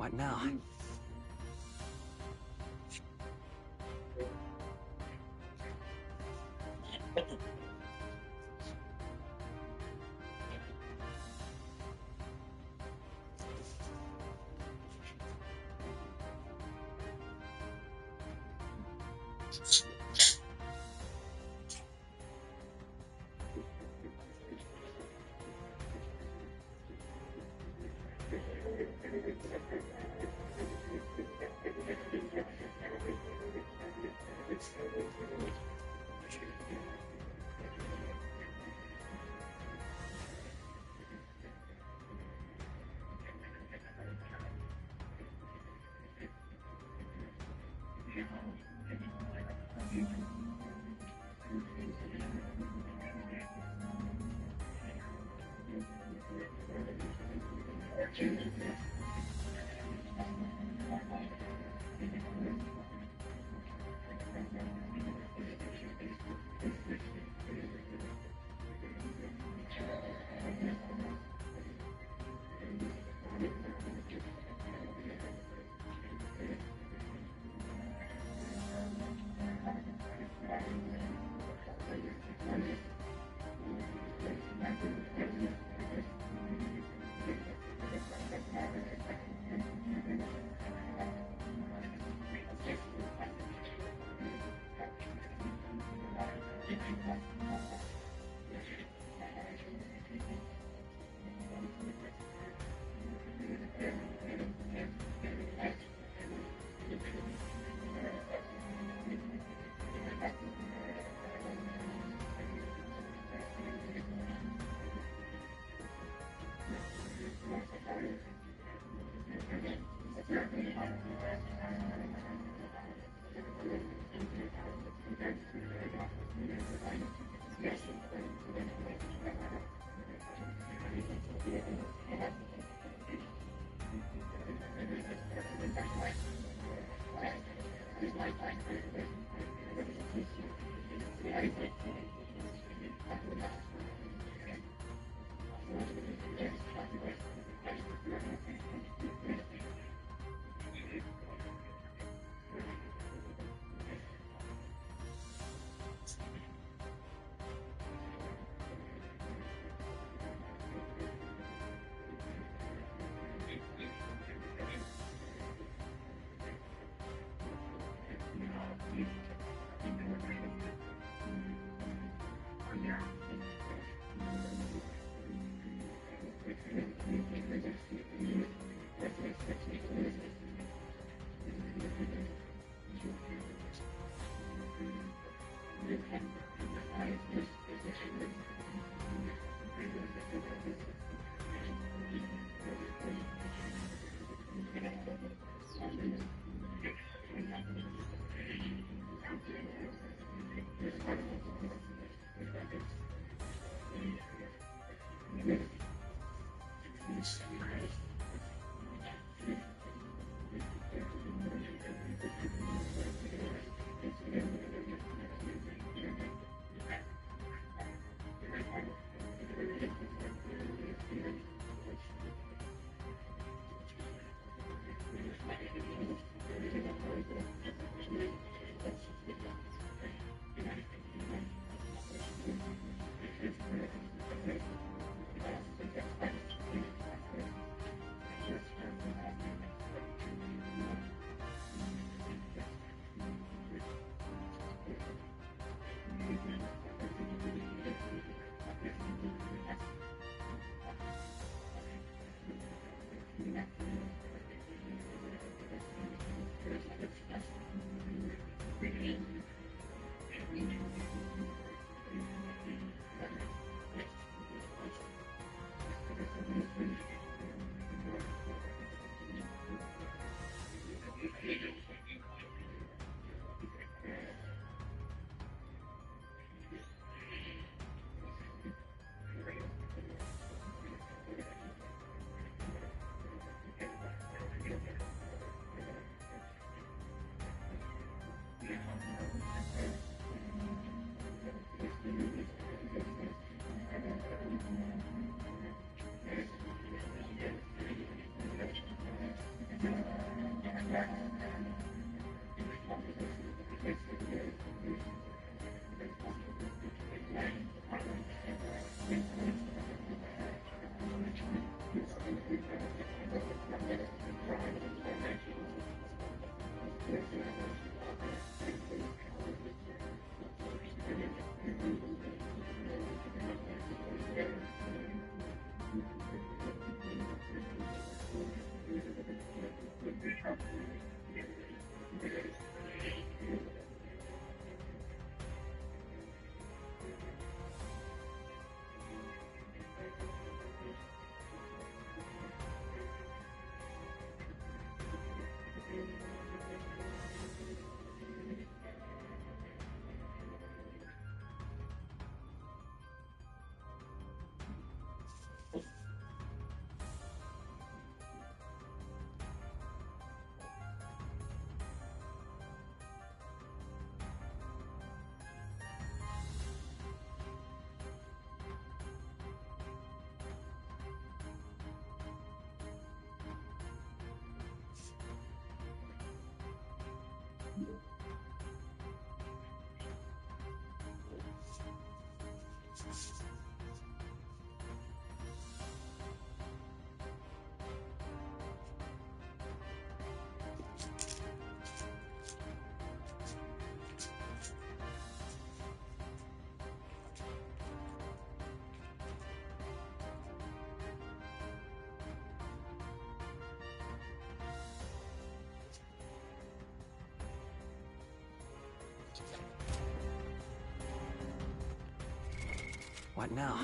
What now? What now?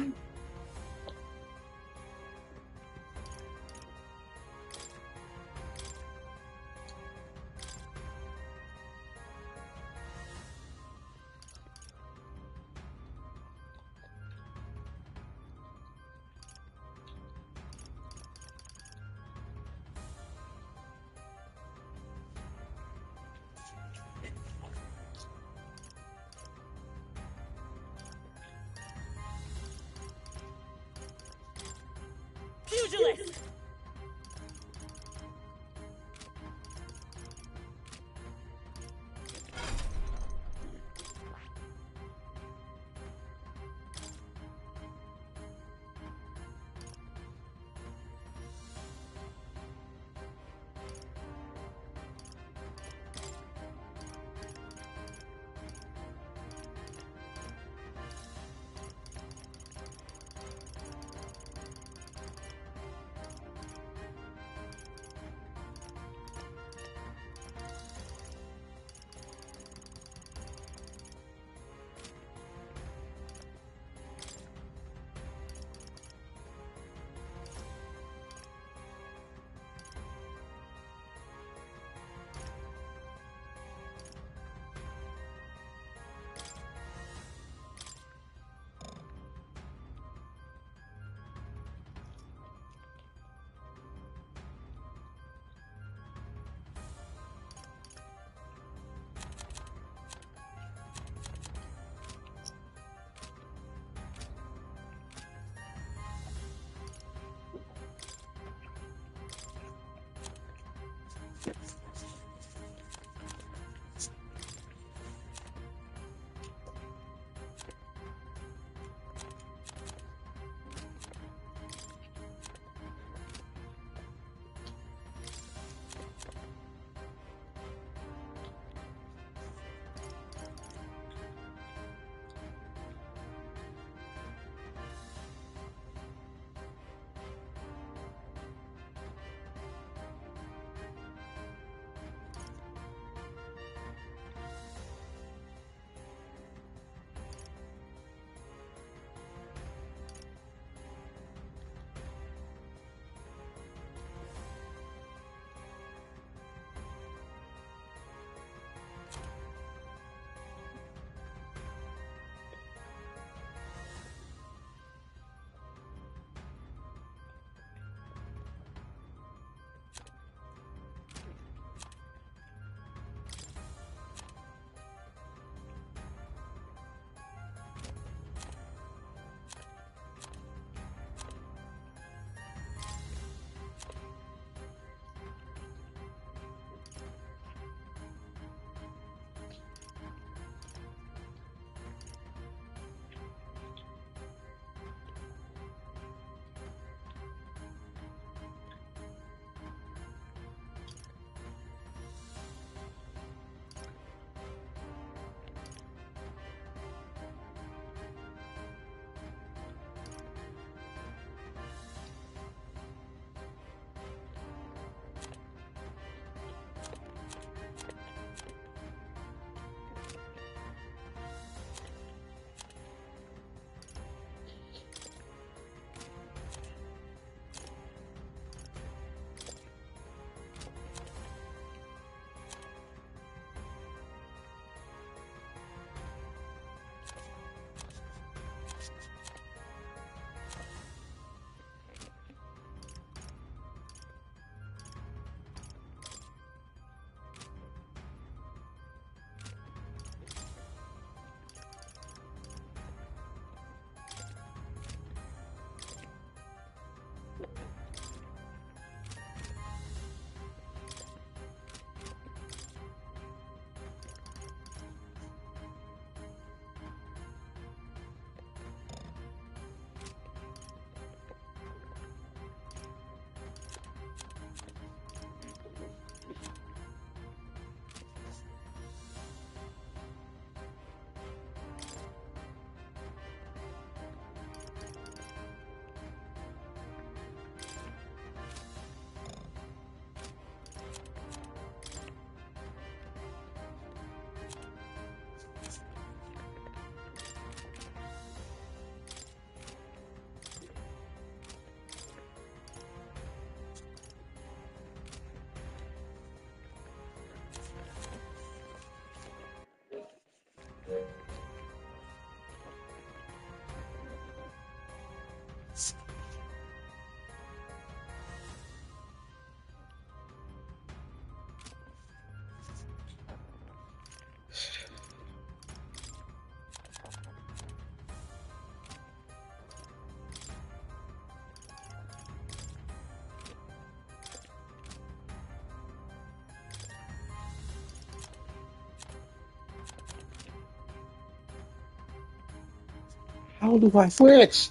How do I switch?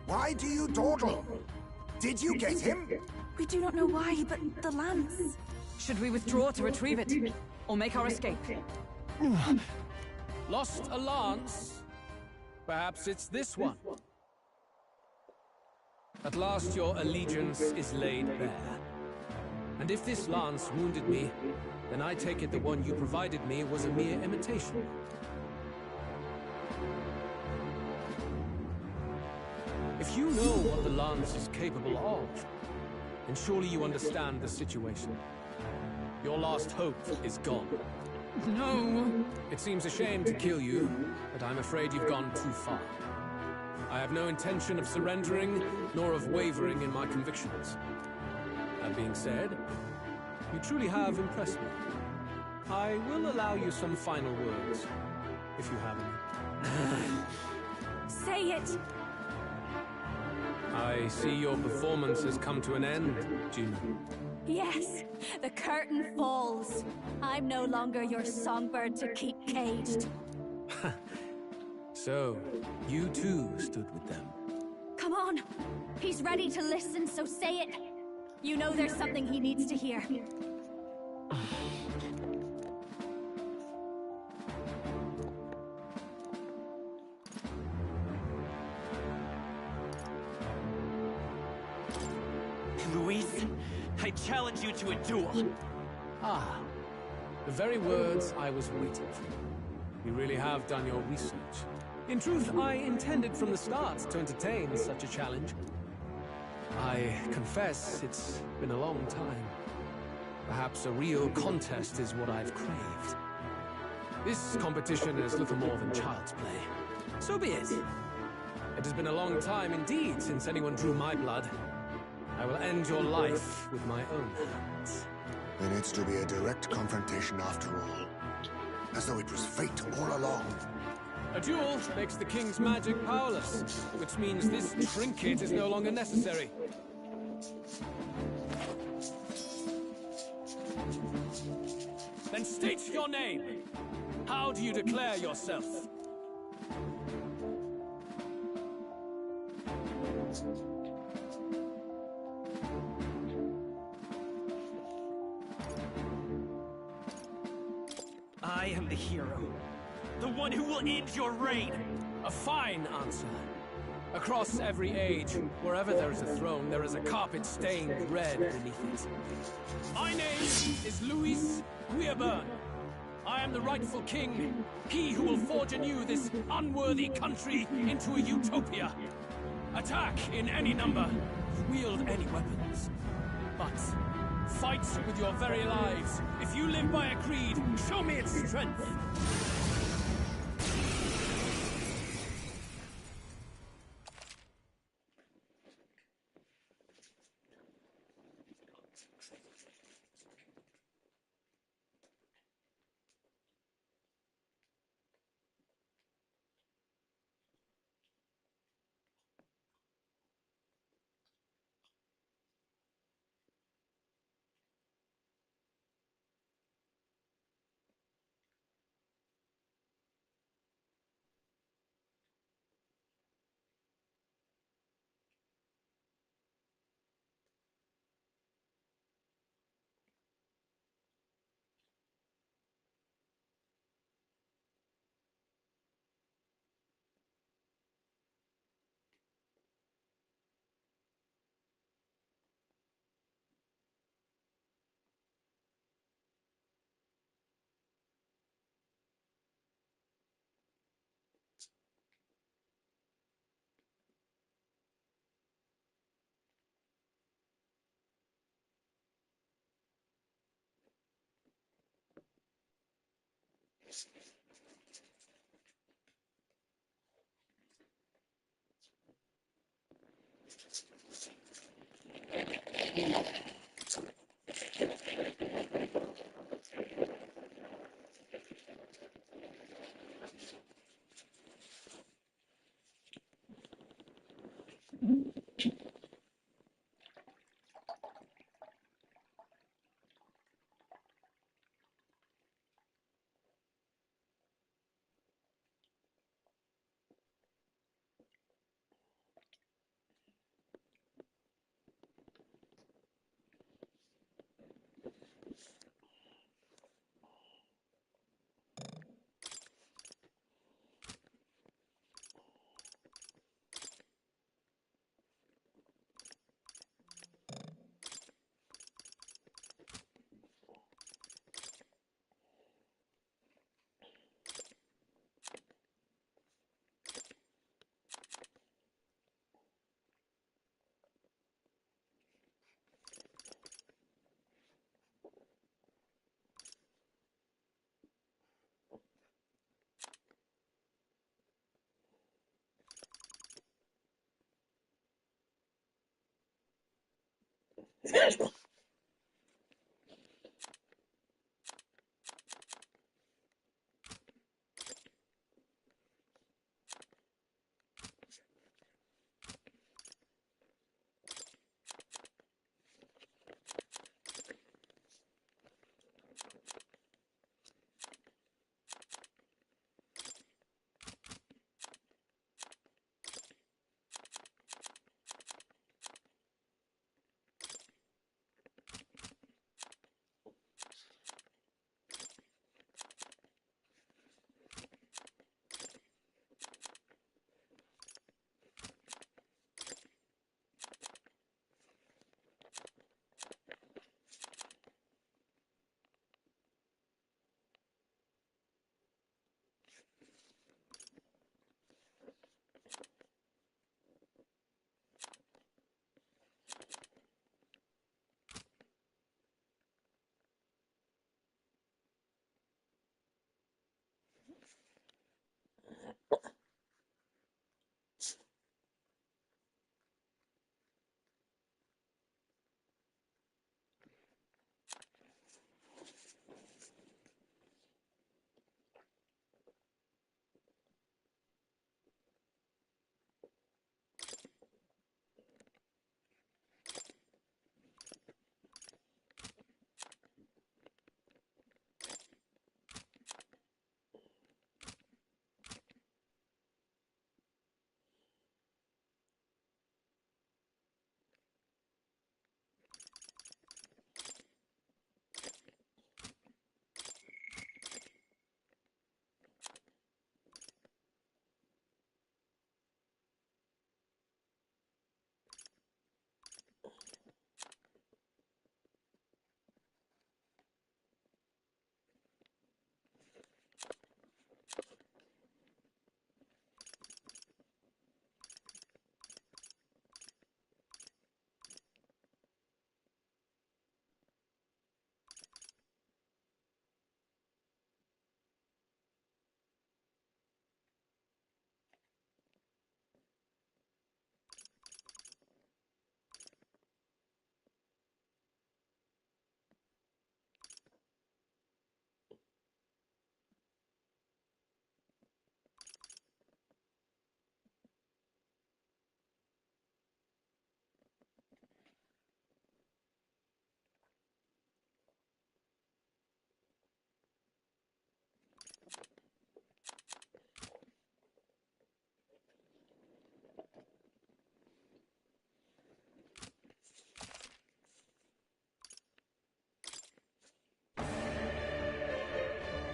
Why do you dawdle? Did you get him? We do not know why, but the lance. Should we withdraw to retrieve it, or make our escape? Lost a lance? Perhaps it's this one. At last your allegiance is laid bare. And if this lance wounded me, then I take it the one you provided me was a mere imitation. If you know what the lance is capable of, then surely you understand the situation. Your last hope is gone. No. It seems a shame to kill you, but I'm afraid you've gone too far. I have no intention of surrendering, nor of wavering in my convictions. That being said, you truly have impressed me. I will allow you some final words, if you have any. Say it! I see your performance has come to an end, Gina. Yes, the curtain falls. I'm no longer your songbird to keep caged. So, you too stood with them. Come on. He's ready to listen, so say it. You know there's something he needs to hear. Louise, I challenge you to a duel. Ah, the very words I was waiting for. You really have done your research. In truth, I intended from the start to entertain such a challenge. I confess it's been a long time. Perhaps a real contest is what I've craved. This competition is little more than child's play. So be it. It has been a long time indeed since anyone drew my blood. I will end your life with my own hands. Then it's to be a direct confrontation after all. As though it was fate all along. A duel makes the king's magic powerless, which means this trinket is no longer necessary. Then state your name. How do you declare yourself? I am the hero. The one who will end your reign. A fine answer. Across every age, wherever there is a throne, there is a carpet stained red beneath it. My name is Louis Guillerburn. I am the rightful king, he who will forge anew this unworthy country into a utopia. Attack in any number, wield any weapons. But fight with your very lives. If you live by a creed, show me its strength.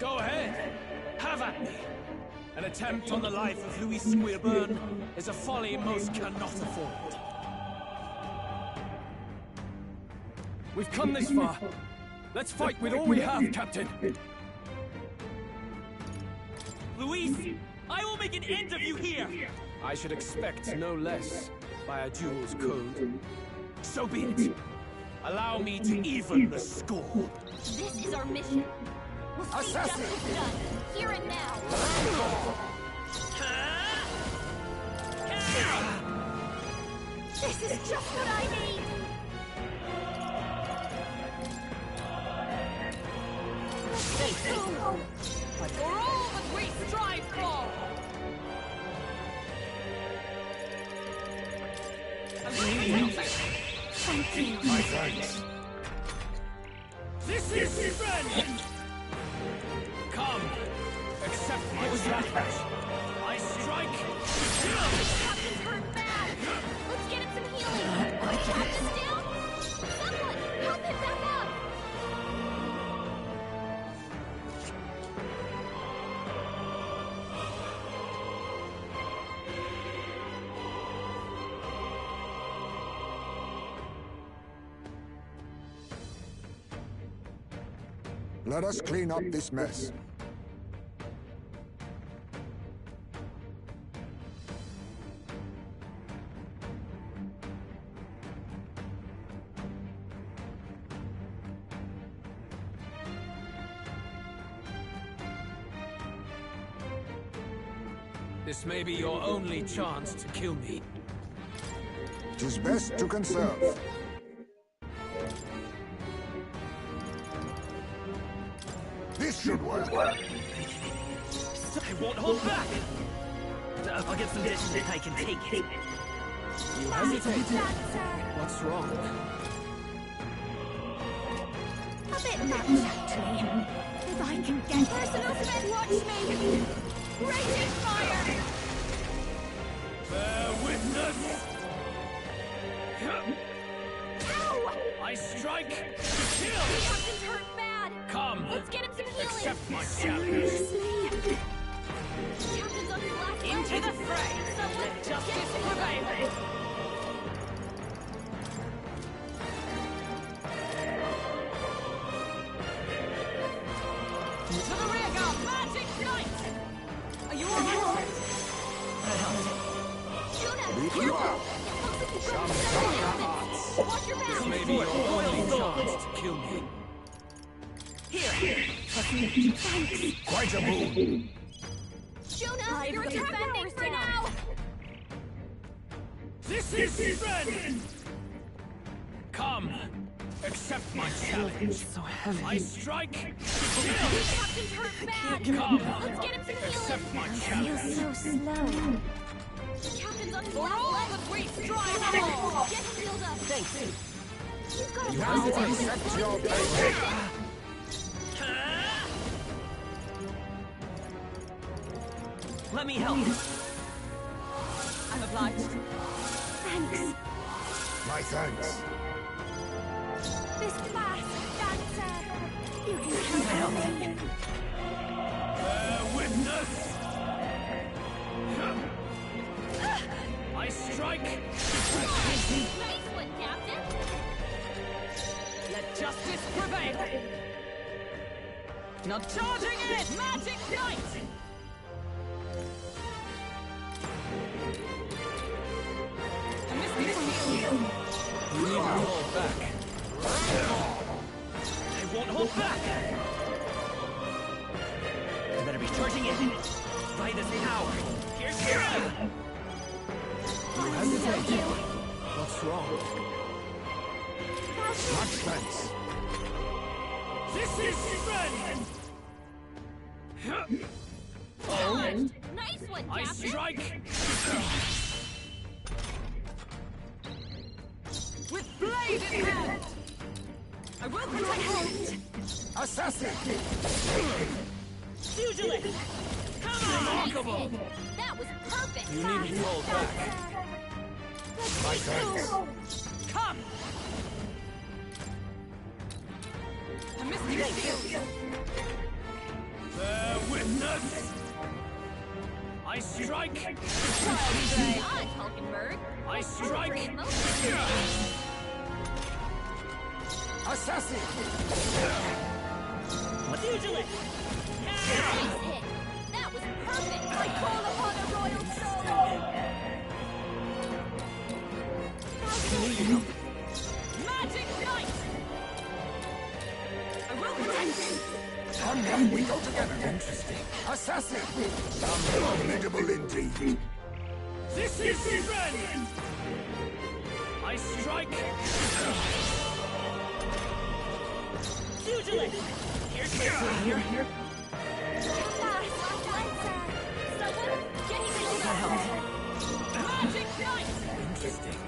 Go ahead. Have at me. An attempt on the life of Louis Squeerburn is a folly most cannot afford. We've come this far. Let's fight with all we have, Captain. Luis, I will make an end of you here. I should expect no less by a duel's code. So be it. Allow me to even the score. This is our mission. We'll see justice done, here and now. This is just what I need! For all that we strive for! Thank you. My thanks. This is revenge! Come, accept my challenge. I strike, kill! Captain's hurt bad! Let's get him some healing! Captain's down? Someone, help him back up! Let us clean up this mess. This may be your only chance to kill me. 'Tis best to conserve. This should work. I won't hold back! I'll get some dishes if I can take it. You hesitate. Dancer! What's wrong? A bit much, actually. If I can get personal spend, watch me! Raging fire! Bear witness! Ow! I strike, kill! Captain's hurt bad! Come, Let's get him some healing! accept my challenge. Seriously? Captain's on his last Into leg. the fray! Someone Let justice get him. prevail! To the rear guard! Magic Knight! Are you alright? Beat you out. Watch your This back! may be your only chance to kill me. Quite a move. Shuna, you're defending for now! This is revenge! Come, accept my challenge. So heavy. I strike, kill! Captain's hurt bad! Come, Let's get him some healing! accept my challenge. so slow. Captain's on his For all last that we leg! strive for! Get him healed up! Thanks. You've got You a have to problem. accept your fate. Let me help. I'm obliged. Thanks. My thanks. This fast dancer! You can help me. Bear witness! I strike, Nice one, Captain! Let justice prevail! Not charging it! Magic Knight! A mystic shield! You need to hold back. I won't hold back! I better be charging it. By this power. Here's Kira! You hesitate. What's wrong? Much thanks. this is revenge! Nice one, I Captain! strike, With blade in hand! I will protect you! Assassin! Pugilist! remarkable! That was perfect! You need to hold back. My thanks. Come! A mystic shield! Bear witness! I strike, On, Hulkenberg! I strike, Assassin! Pugilist! Nice hit! That was perfect! I call upon a royal soul! Magic Knight! I will protect you! On them we Assassin! Formidable indeed. This is strength! I strike! Pugilist! Here. Someone get me Magic Knight! Interesting.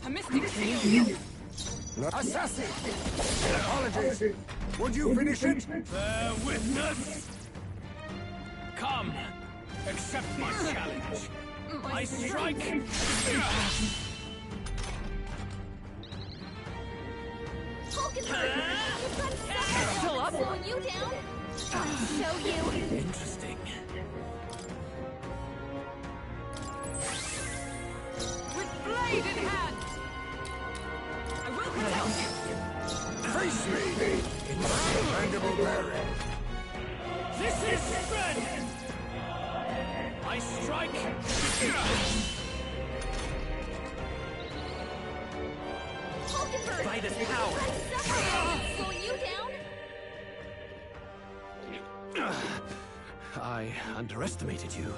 A mystic shield! Assassin! Apologies. Would you finish it? Bear witness! Come, accept my challenge. I strike! Hulkenberg! Still up? Slowing you down? I'll show you. Interesting. With blade in hand! I will protect you! Face me! Mandible bearing. This is strength! I strike! Hulkenberg! By this power. Slowing you down? I underestimated you.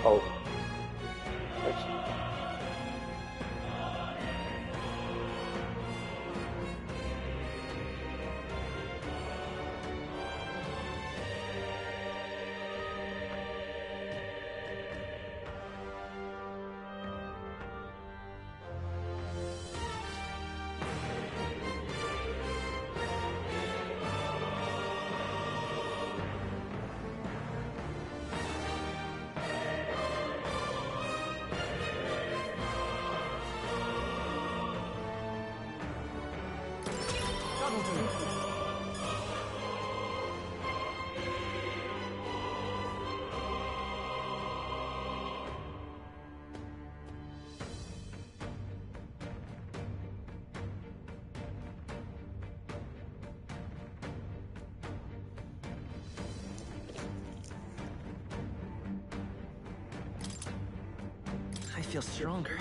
Oh. Thanks. That'll do. feel stronger.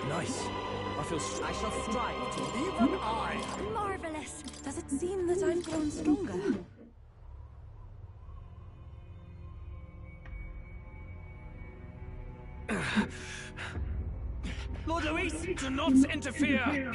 Nice. I shall strive to. Even I. Marvelous. Does it seem that I've grown stronger? Lord Luis, do not interfere!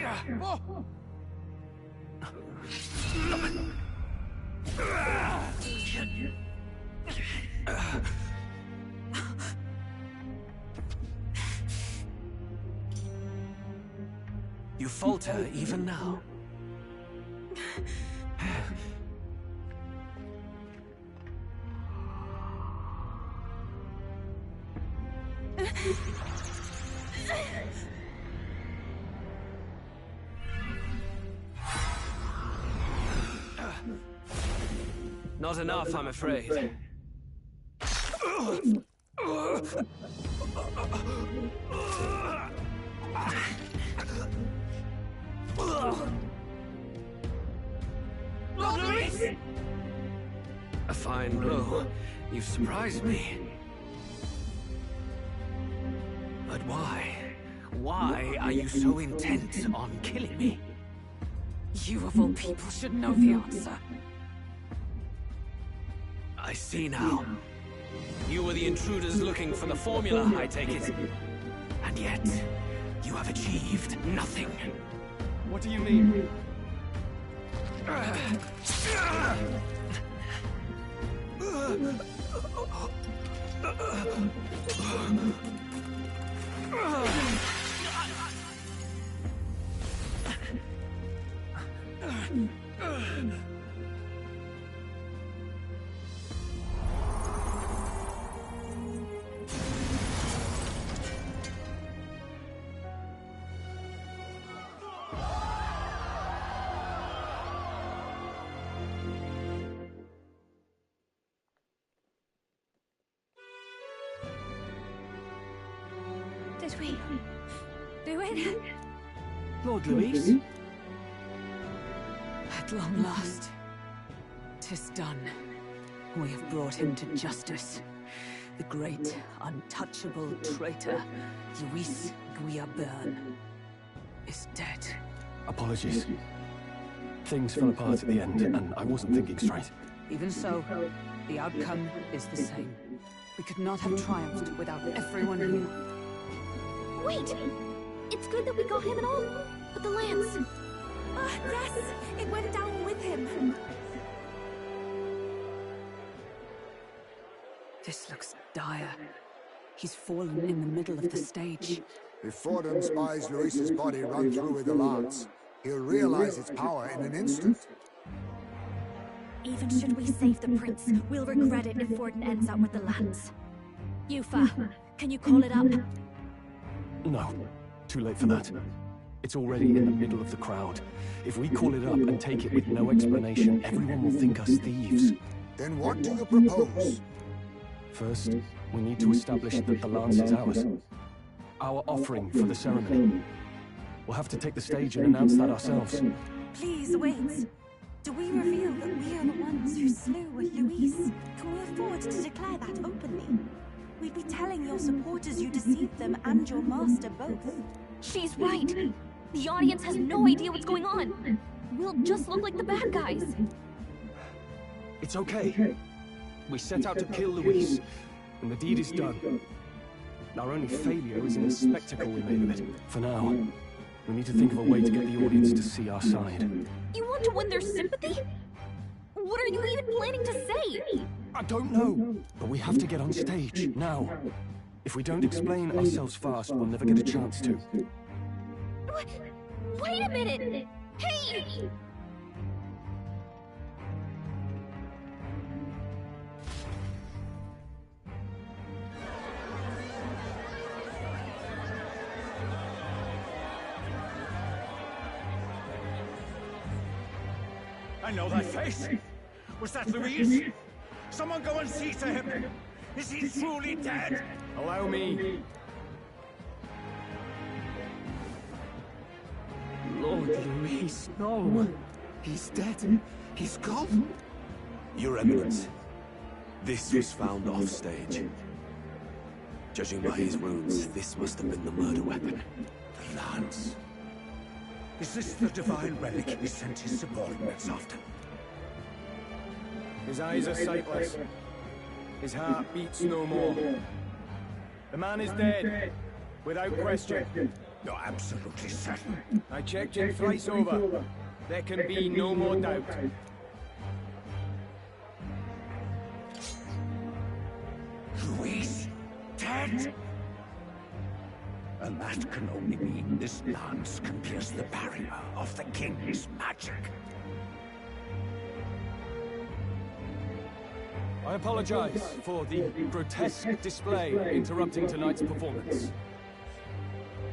You falter even now. Not enough, I'm afraid. A fine blow. You've surprised me. But why? Why are you so intent on killing me? You of all people should know the answer. I see now. You were the intruders looking for the formula, I take it. And yet, you have achieved nothing. What do you mean? do it? Lord Luis? At long last, 'tis done. We have brought him to justice. The great, untouchable traitor, Luis Guillaburn, is dead. Apologies. Things fell apart at the end, and I wasn't thinking straight. Even so, the outcome is the same. We could not have triumphed without everyone here. Wait! It's good that we got him and all, but the lance... yes! It went down with him! This looks dire. He's fallen in the middle of the stage. If Fordham spies Luis's body run through with the lance, he'll realize its power in an instant. Even should we save the prince, we'll regret it if Forden ends up with the lance. Yufa, can you call it up? No, too late for that. It's already in the middle of the crowd. If we call it up and take it with no explanation, everyone will think us thieves. Then what do you propose? First, we need to establish that the lance is ours. Our offering for the ceremony. We'll have to take the stage and announce that ourselves. Please, wait. Do we reveal that we are the ones who slew Luis? Can we afford to declare that openly? We'd be telling your supporters you deceived them and your master both. She's right. The audience has no idea what's going on. We'll just look like the bad guys. It's okay. We set out to kill Luis, and the deed is done. Our only failure is in the spectacle we made of it. For now, we need to think of a way to get the audience to see our side. You want to win their sympathy? What are you even planning to say? I don't know, but we have to get on stage, now. If we don't explain ourselves fast, we'll never get a chance to. Wait a minute! Hey! I know that face! Was that Luis? Someone go and see to him! Is he truly dead? Allow me. Lord Luis, no. He's dead. He's gone. Your Eminence, this was found off stage. Judging by his wounds, this must have been the murder weapon. The lance. Is this the divine relic he sent his subordinates after? His eyes are sightless. His heart beats no more. The man is dead, without question. You're absolutely certain? I checked him thrice over. There can be no more doubt. Luis? Dead? And that can only mean this lance can pierce the barrier of the king's magic. I apologize for the grotesque display interrupting tonight's performance.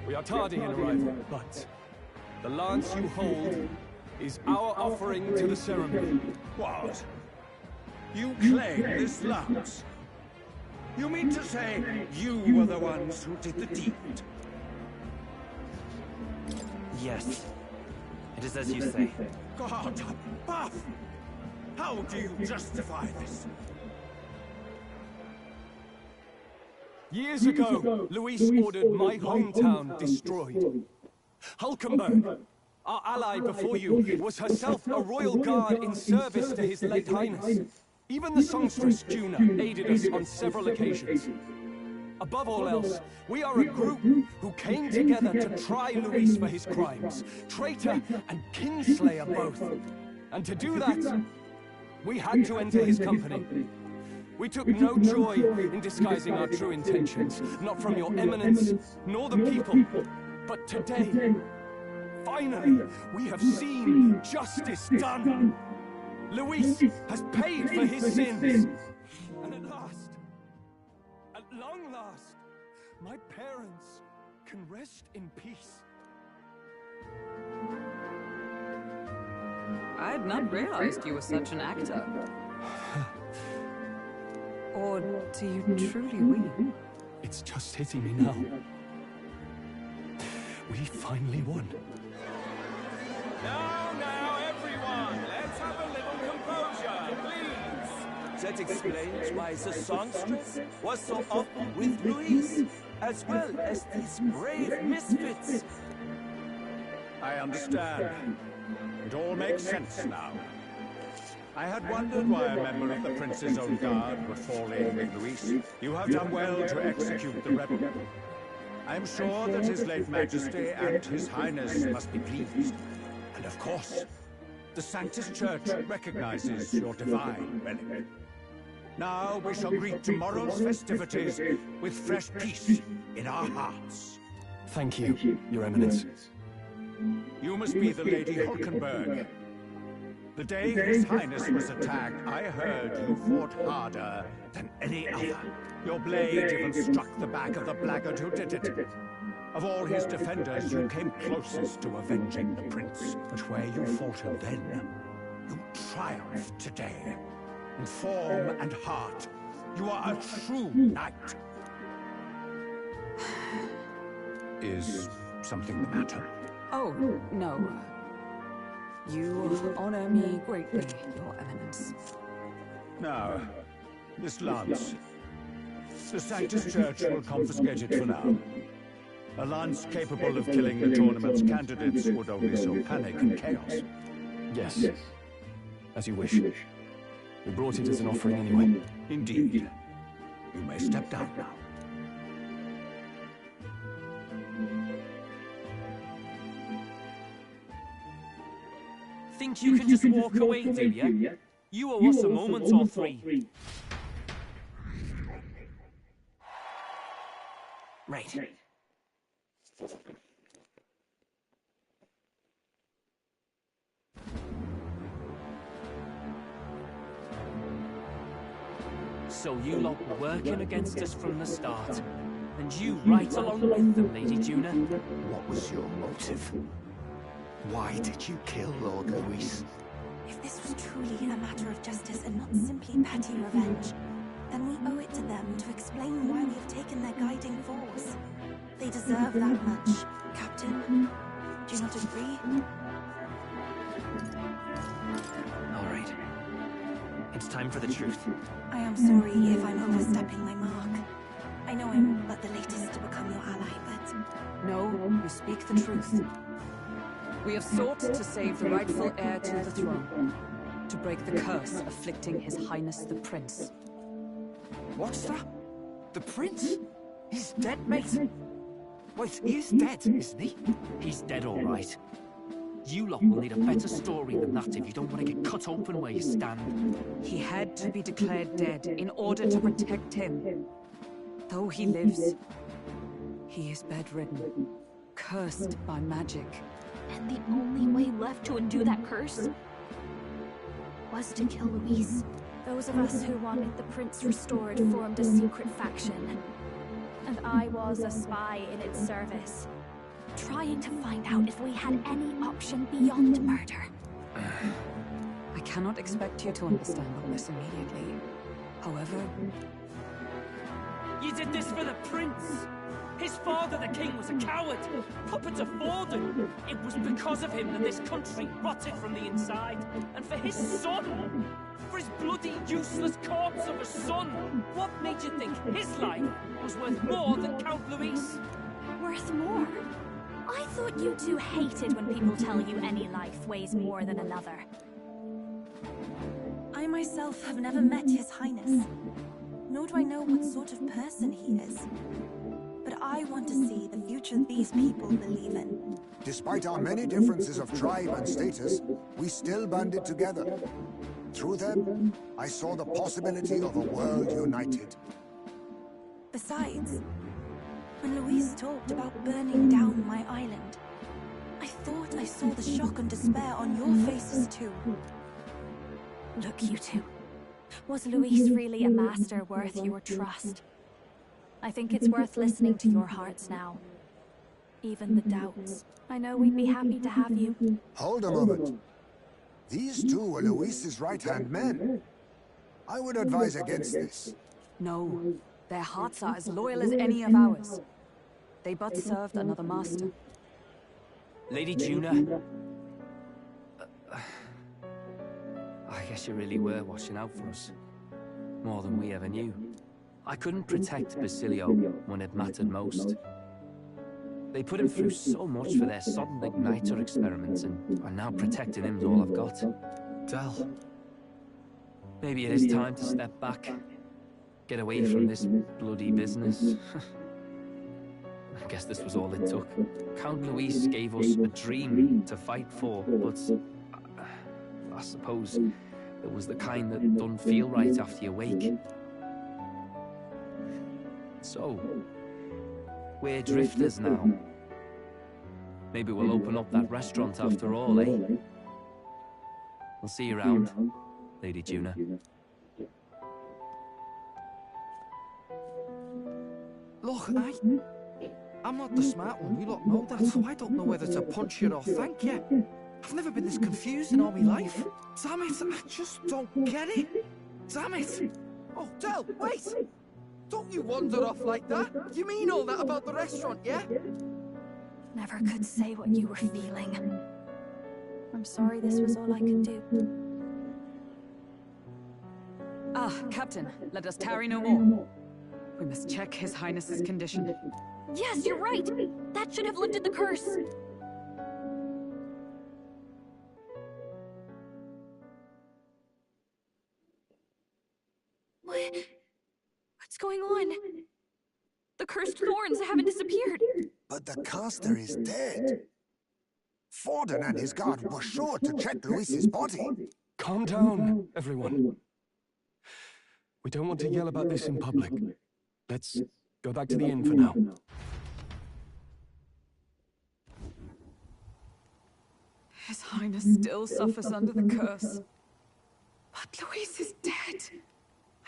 We are tardy in arrival, but the lance you hold is our offering to the ceremony. What? You claim this lance? You mean to say you were the ones who did the deed? Yes. It is as you say. God, Buff! How do you justify this? Years ago, Luis ordered my hometown destroyed. Hulkenberg, our ally before you, was herself a royal guard in service to his late highness. Even the songstress Juna aided us on several occasions. Above all else, we are a group who came together to try Luis for his crimes, traitor and kinslayer both. And to do that, we had to enter his company. We took no joy in disguising our true intentions, not from your eminence, nor the people. But today, finally, we have seen justice done. Luis has paid for his sins. And at long last, my parents can rest in peace. I had not realized you were such an actor. Or do you truly weep? It's just hitting me now. We finally won. Now, everyone, let's have a little composure, please. That explains why the songstress was so often with Louise, as well as these brave misfits. I understand. It all makes sense now. I had wondered why a member of the Prince's own guard would fall in with Louise. You have done well to execute the rebel. I am sure that His late Majesty and His Highness must be pleased. And of course, the Sanctus Church recognizes your divine relic. Now we shall greet tomorrow's festivities with fresh peace in our hearts. Thank you, Your Eminence. You must be the Lady Hulkenberg. The day His Highness was attacked, I heard you fought harder than any other. Your blade even struck the back of the blackguard who did it. Of all his defenders, you came closest to avenging the Prince. But where you faltered then, you triumphed today. In form and heart, you are a true knight. Is something the matter? Oh, no. You honor me greatly, Your Eminence. Now, this lance. The Sanctus Church will confiscate it for now. A lance capable of killing the tournament's candidates would only sow panic and chaos. Yes. As you wish. We brought it as an offering anyway. Indeed. You may step down now. Think you can just walk away, do you? You owe us a moment or three. Right. So you lot were working against us from the start, and you right along with them, Lady Juna. What was your motive? Why did you kill Lord Louis? If this was truly a matter of justice and not simply petty revenge, then we owe it to them to explain why we have taken their guiding force. They deserve that much, Captain. Do you not agree? All right. It's time for the truth. I am sorry if I'm overstepping my mark. I know I'm but the latest to become your ally, but... No, you speak the truth. We have sought to save the rightful heir to the throne, to break the curse afflicting His Highness the Prince. What's that? The Prince? He's dead, mate. Wait, he is dead, isn't he? He's dead, all right. You lot will need a better story than that if you don't want to get cut open where you stand. He had to be declared dead in order to protect him. Though he lives, he is bedridden, cursed by magic. And the only way left to undo that curse was to kill Louise. Those of us who wanted the Prince restored formed a secret faction. And I was a spy in its service, trying to find out if we had any option beyond murder. I cannot expect you to understand all this immediately. However... You did this for the Prince! His father, the king, was a coward, puppet of Forden. It was because of him that this country rotted from the inside. And for his son, for his bloody, useless corpse of a son, what made you think his life was worth more than Count Louis? Worth more? I thought you two hated when people tell you any life weighs more than another. I myself have never met His Highness, nor do I know what sort of person he is. But I want to see the future these people believe in. Despite our many differences of tribe and status, we still banded together. Through them, I saw the possibility of a world united. Besides, when Louise talked about burning down my island, I thought I saw the shock and despair on your faces too. Look, you two. Was Louise really a master worth your trust? I think it's worth listening to your hearts now. Even the doubts. I know we'd be happy to have you. Hold a moment. These two were Louis's right-hand men. I would advise against this. No, their hearts are as loyal as any of ours. They but served another master. Lady Juna. I guess you really were watching out for us. More than we ever knew. I couldn't protect Basilio when it mattered most. They put him through so much for their sudden igniter experiments, and now protecting him's all I've got. Del. Maybe it is time to step back. Get away from this bloody business. I guess this was all it took. Count Luis gave us a dream to fight for, but I suppose it was the kind that don't feel right after you wake. So, we're drifters now. Maybe we'll open up that restaurant after all, eh? I'll see you around, Lady Juna. Look, I'm not the smart one, you lot know that, so I don't know whether to punch you or thank you. I've never been this confused in all my life. Damn it, I just don't get it. Damn it. Oh, Del, wait! Don't you wander off like that? You mean all that about the restaurant, yeah? Never could say what you were feeling. I'm sorry this was all I could do. Ah, Captain, let us tarry no more. We must check His Highness's condition. Yes, you're right! That should have lifted the curse! What's going on? The cursed thorns haven't disappeared. But the caster is dead. Forden and his guard were sure to check Luis's body. Calm down, everyone. We don't want to yell about this in public. Let's go back to the inn for now. His Highness still suffers under the curse. But Luis is dead.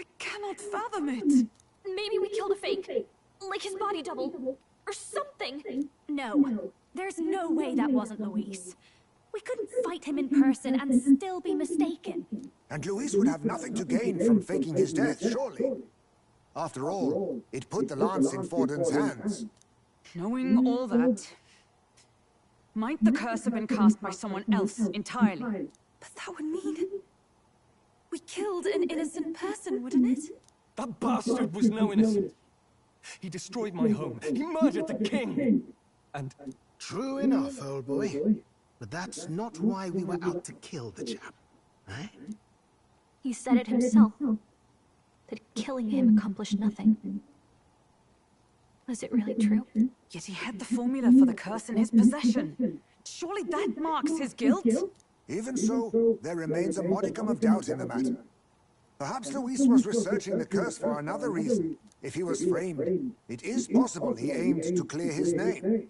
I cannot fathom it. Maybe we killed a fake. Like his body double. Or something. No. There's no way that wasn't Luis. We couldn't fight him in person and still be mistaken. And Luis would have nothing to gain from faking his death, surely. After all, it put the lance in Forden's hands. Knowing all that, might the curse have been cast by someone else entirely? But that would mean we killed an innocent person, wouldn't it? That bastard was no innocent. He destroyed my home. He murdered the king. And... True enough, old boy. But that's not why we were out to kill the chap, eh? He said it himself. That killing him accomplished nothing. Was it really true? Yet he had the formula for the curse in his possession. Surely that marks his guilt? Even so, there remains a modicum of doubt in the matter. Perhaps Luis was researching the curse for another reason. If he was framed, it is possible he aimed to clear his name.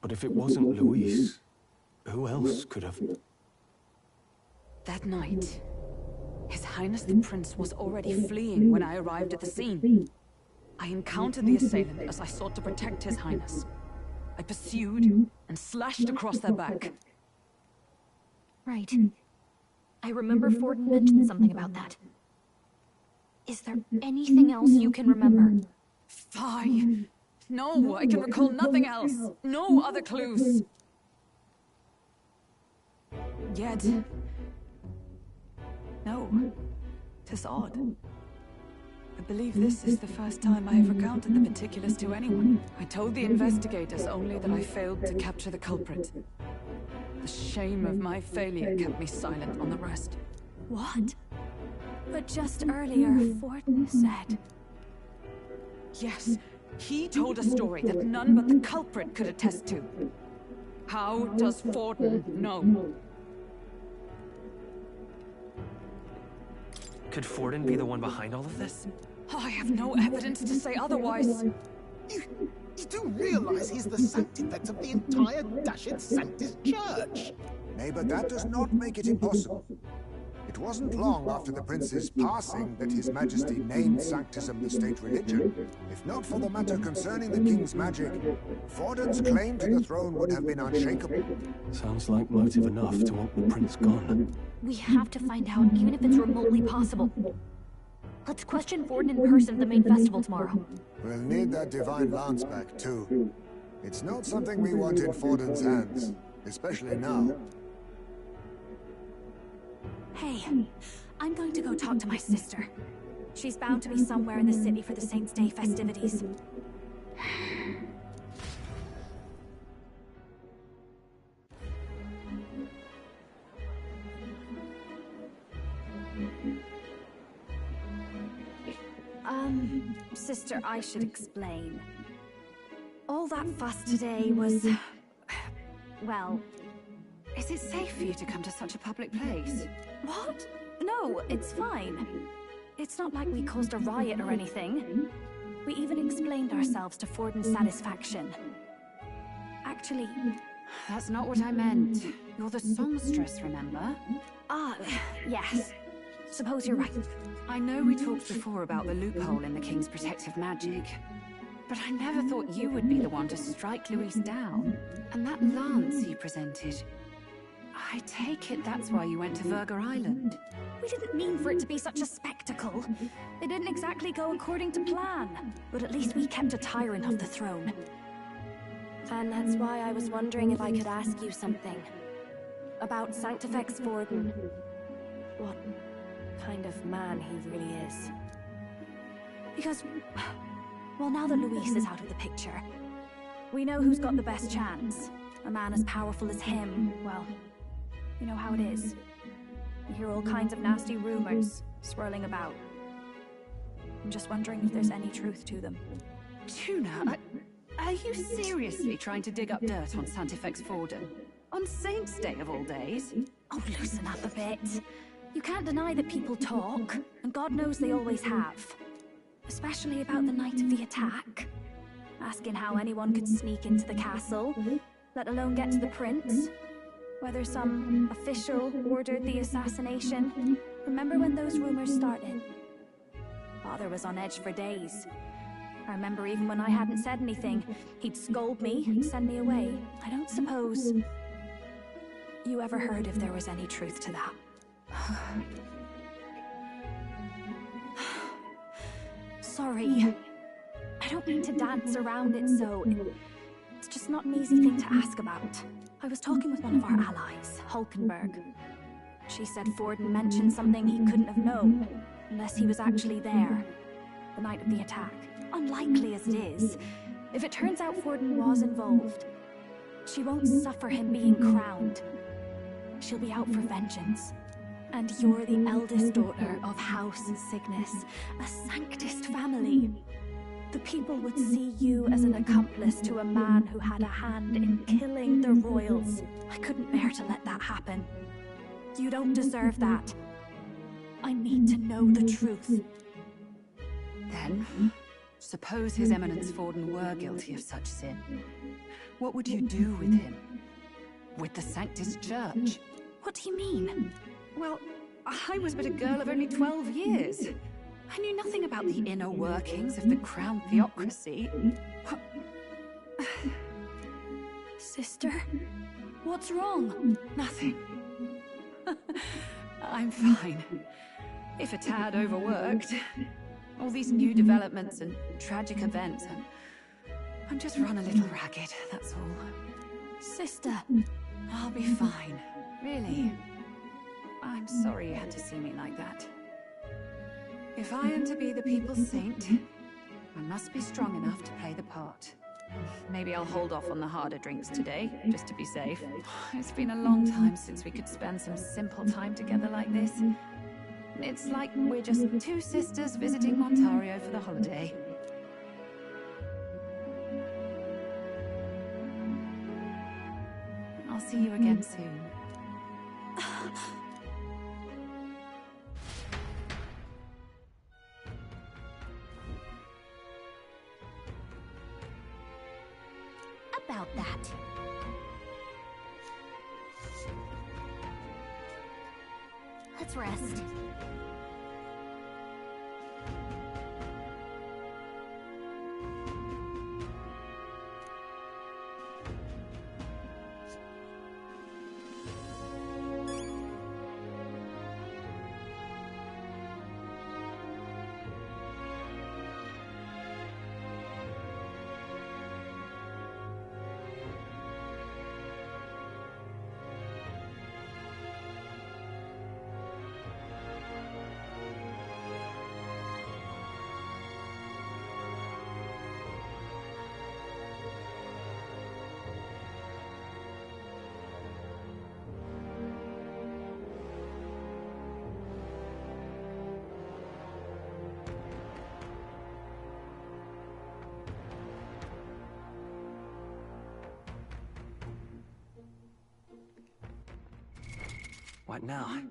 But if it wasn't Luis, who else could have... That night, His Highness the Prince was already fleeing when I arrived at the scene. I encountered the assailant as I sought to protect His Highness. I pursued and slashed across their back. Right. I remember Forden mentioned something about that. Is there anything else you can remember? Fie! No, I can recall nothing else. No other clues. Yet... no. 'Tis odd. I believe this is the first time I have recounted the particulars to anyone. I told the investigators only that I failed to capture the culprit. The shame of my failure kept me silent on the rest. What? But just earlier, Forden said... Yes, he told a story that none but the culprit could attest to. How does Forden know? Could Forden be the one behind all of this? I have no evidence to say otherwise. You do realize he's the sanctifex of the entire Dashit Sanctus Church? Nay, but that does not make it impossible. It wasn't long after the prince's passing that His Majesty named Sanctism the state religion. If not for the matter concerning the king's magic, Forden's claim to the throne would have been unshakable. Sounds like motive enough to want the prince gone. We have to find out, even if it's remotely possible. Let's question Forden in person at the main festival tomorrow. We'll need that divine lance back, too. It's not something we want in Forden's hands, especially now. Hey, I'm going to go talk to my sister. She's bound to be somewhere in the city for the Saints' Day festivities. Sister, I should explain. All that fuss today was... well... Is it safe for you to come to such a public place? What? No, it's fine. It's not like we caused a riot or anything. We even explained ourselves to Forden's satisfaction. Actually... That's not what I meant. You're the songstress, remember? Ah, yes. Suppose you're right. I know we talked before about the loophole in the King's protective magic, but I never thought you would be the one to strike Louis down. And that lance you presented... I take it that's why you went to Verga Island. We didn't mean for it to be such a spectacle. It didn't exactly go according to plan. But at least we kept a tyrant off the throne. And that's why I was wondering if I could ask you something. About Sanctifex Forden. What kind of man he really is. Because, well, now that Luis is out of the picture, we know who's got the best chance. A man as powerful as him, well, you know how it is. You hear all kinds of nasty rumors swirling about. I'm just wondering if there's any truth to them. Tuna, are you seriously trying to dig up dirt on Sanctifex Forden? On Saints' Day of all days? Oh, loosen up a bit. You can't deny that people talk, and God knows they always have. Especially about the night of the attack. Asking how anyone could sneak into the castle, let alone get to the prince. Whether some official ordered the assassination. Remember when those rumors started? Father was on edge for days. I remember even when I hadn't said anything, he'd scold me and send me away. I don't suppose you ever heard if there was any truth to that. Sorry. I don't mean to dance around it so... It's just not an easy thing to ask about. I was talking with one of our allies, Hulkenberg. She said Forden mentioned something he couldn't have known, unless he was actually there, the night of the attack. Unlikely as it is, if it turns out Forden was involved, she won't suffer him being crowned. She'll be out for vengeance. And you're the eldest daughter of House Cygnus, a Sanctist family. The people would see you as an accomplice to a man who had a hand in killing the royals. I couldn't bear to let that happen. You don't deserve that. I need to know the truth. Then, suppose His Eminence Forden were guilty of such sin. What would you do with him? With the Sanctist Church? What do you mean? Well, I was but a girl of only 12 years. I knew nothing about the inner workings of the crown theocracy. Sister, what's wrong? Nothing. I'm fine. If a tad overworked. All these new developments and tragic events. I'm just run a little ragged, that's all. Sister, I'll be fine. Really. I'm sorry you had to see me like that. If I am to be the people's saint, I must be strong enough to play the part. Maybe I'll hold off on the harder drinks today, just to be safe. It's been a long time since we could spend some simple time together like this. It's like we're just two sisters visiting Montario for the holiday. I'll see you again soon. About that. Let's rest. What now?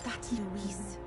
That's Luis.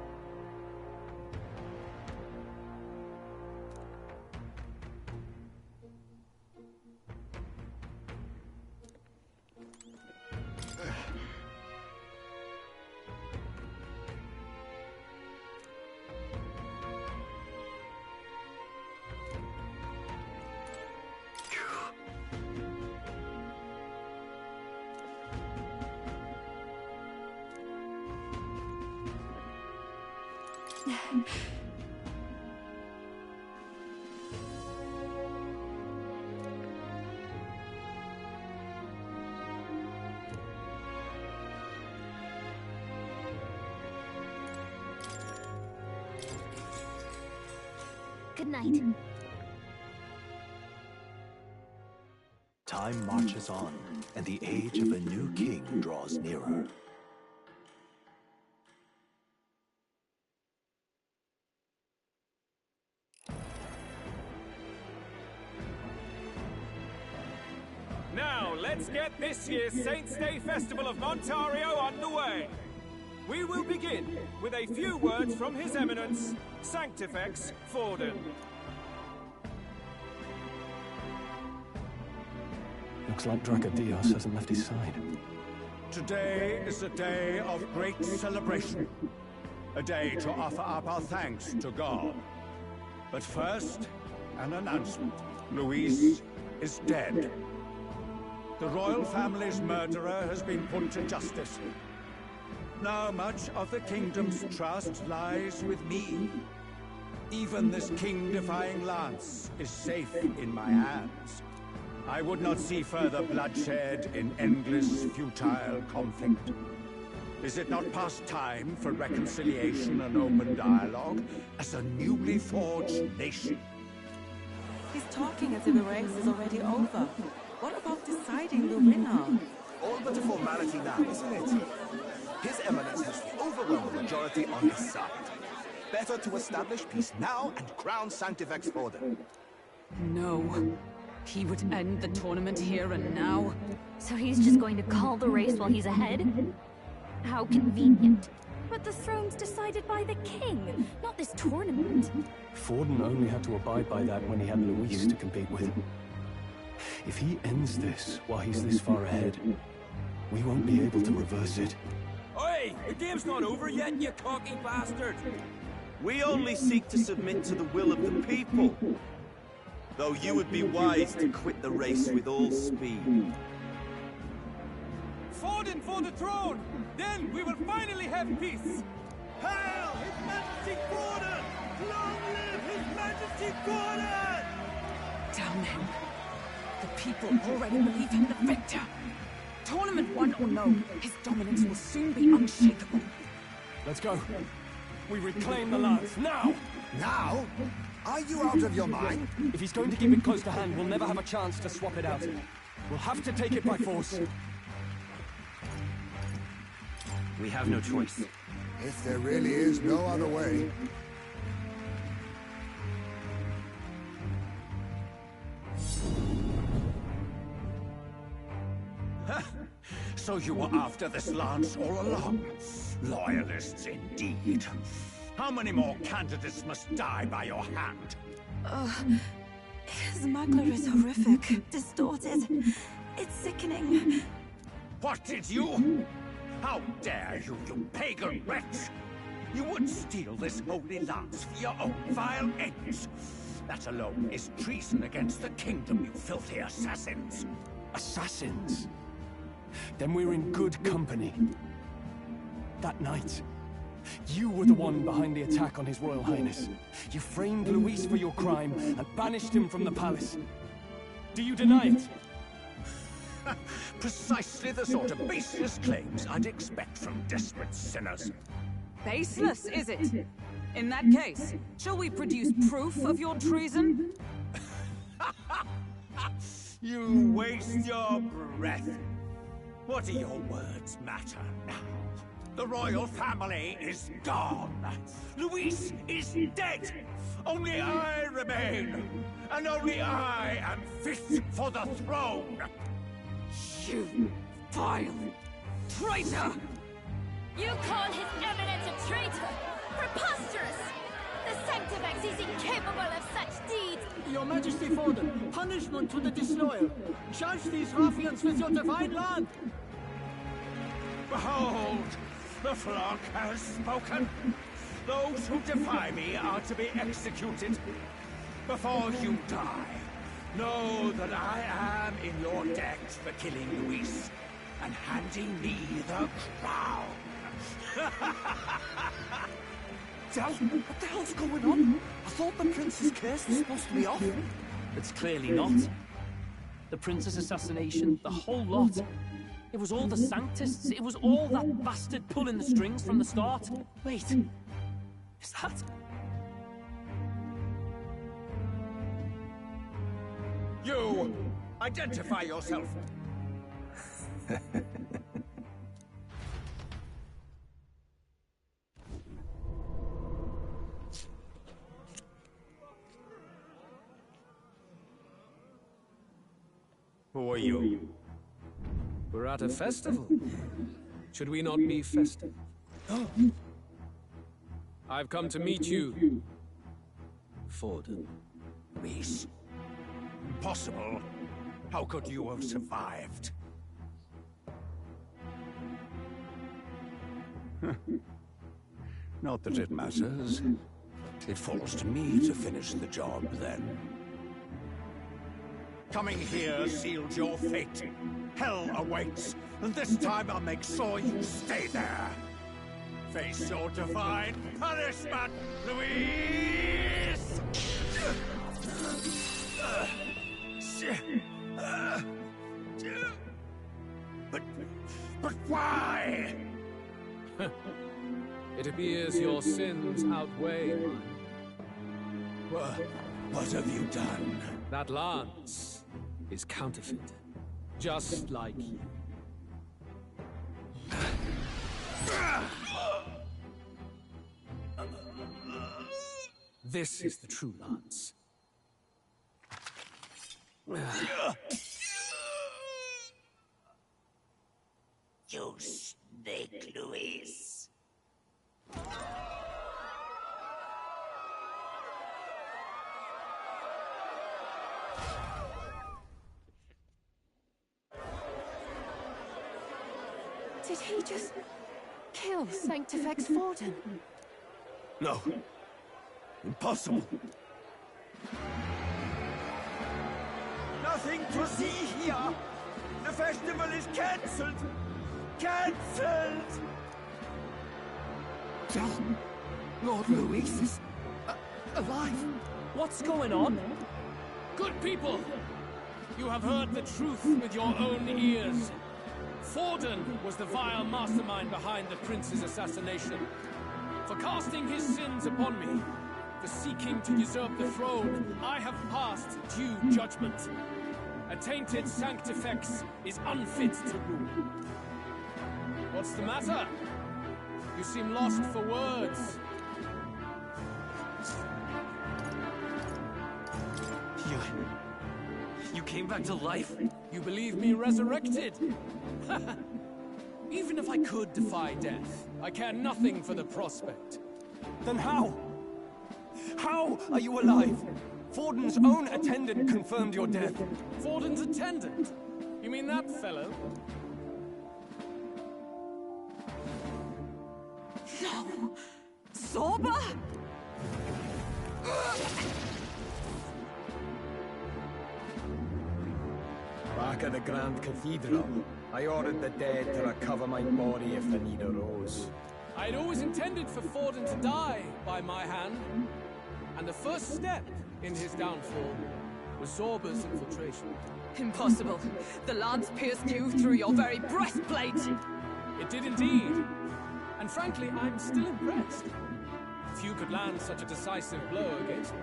Good night. Time marches on, and the age of a new king draws nearer. Now, let's get this year's Saints' Day Festival of Montario underway. We will begin with a few words from His Eminence, Sanctifex Forden. Looks like Dracodios hasn't left his side. Today is a day of great celebration. A day to offer up our thanks to God. But first, an announcement. Luis is dead. The royal family's murderer has been put to justice. Now much of the kingdom's trust lies with me. Even this king-defying lance is safe in my hands. I would not see further bloodshed in endless, futile conflict. Is it not past time for reconciliation and open dialogue as a newly forged nation? He's talking as if the race is already over. What about deciding the winner? All but a formality now, isn't it? His Eminence has the overwhelming majority on his side. Better to establish peace now and crown Sanctifex Forden. No. He would end the tournament here and now. So he's just going to call the race while he's ahead? How convenient. But the throne's decided by the king, not this tournament. Forden only had to abide by that when he had Luis to compete with. If he ends this while he's this far ahead, we won't be able to reverse it. Oi! The game's not over yet, you cocky bastard! We only seek to submit to the will of the people. Though you would be wise to quit the race with all speed. Forden for the throne! Then we will finally have peace! Hail His Majesty Forden! Long live His Majesty Forden! Damn him. The people already believe him the victor. Tournament won or no, his dominance will soon be unshakable. Let's go. We reclaim the lance, now! Now? Are you out of your mind? If he's going to keep it close to hand, we'll never have a chance to swap it out. We'll have to take it by force. We have no choice. If there really is no other way. So you were after this lance all along? Loyalists indeed. How many more candidates must die by your hand? His macular is horrific, distorted. It's sickening. What did you? How dare you, you pagan wretch! You would steal this holy lance for your own vile ends. That alone is treason against the kingdom, you filthy assassins. Assassins? Then we're in good company. That night, you were the one behind the attack on His Royal Highness. You framed Luis for your crime and banished him from the palace. Do you deny it? Precisely the sort of baseless claims I'd expect from desperate sinners. Baseless, is it? In that case, shall we produce proof of your treason? You waste your breath. What do your words matter now? The royal family is gone. Luis is dead. Only I remain. And only I am fit for the throne. You vile traitor! You call His Eminence a traitor? Preposterous! The Sanctifex is incapable of such deeds! Your Majesty Forden, punishment to the disloyal. Charge these ruffians with your divine land! Behold, the flock has spoken. Those who defy me are to be executed. Before you die, know that I am in your debt for killing Luis and handing me the crown. What the hell's going on? I thought the prince's curse was supposed to be off. It's clearly not. The prince's assassination, the whole lot. It was all the Sanctists. It was all that bastard pulling the strings from the start. Wait, is that... You! Identify yourself! Who are you? We're at a festival. Should we not be festive? I've come to meet you, Forden. Luis? Impossible. How could you have survived? Not that it matters. It falls to me to finish the job, then. Coming here sealed your fate. Hell awaits, and this time I'll make sure you stay there. Face your divine punishment, Luis! But why? It appears your sins outweigh mine. What have you done? That lance is counterfeit, just like you. This is the true lance. You snake, Luis. Did he just kill Sanctifex Forden? No. Impossible. Nothing to see here. The festival is cancelled. Cancelled! Lord Luis is alive. What's going on? Good people! You have heard the truth with your own ears. Forden was the vile mastermind behind the prince's assassination. For casting his sins upon me, for seeking to usurp the throne, I have passed due judgment. A tainted Sanctifex is unfit to rule. What's the matter? You seem lost for words. You came back to life? You believe me resurrected? Even if I could defy death, I care nothing for the prospect. Then how? How are you alive? Forden's own attendant confirmed your death. Forden's attendant? You mean that fellow? No! Zorba? Back at the Grand Cathedral, I ordered the dead to recover my body if the need arose. I had always intended for Forden to die by my hand, and the first step in his downfall was Zorba's infiltration. Impossible. The lance pierced you through your very breastplate! It did indeed. And frankly, I'm still impressed. Few could land such a decisive blow against me.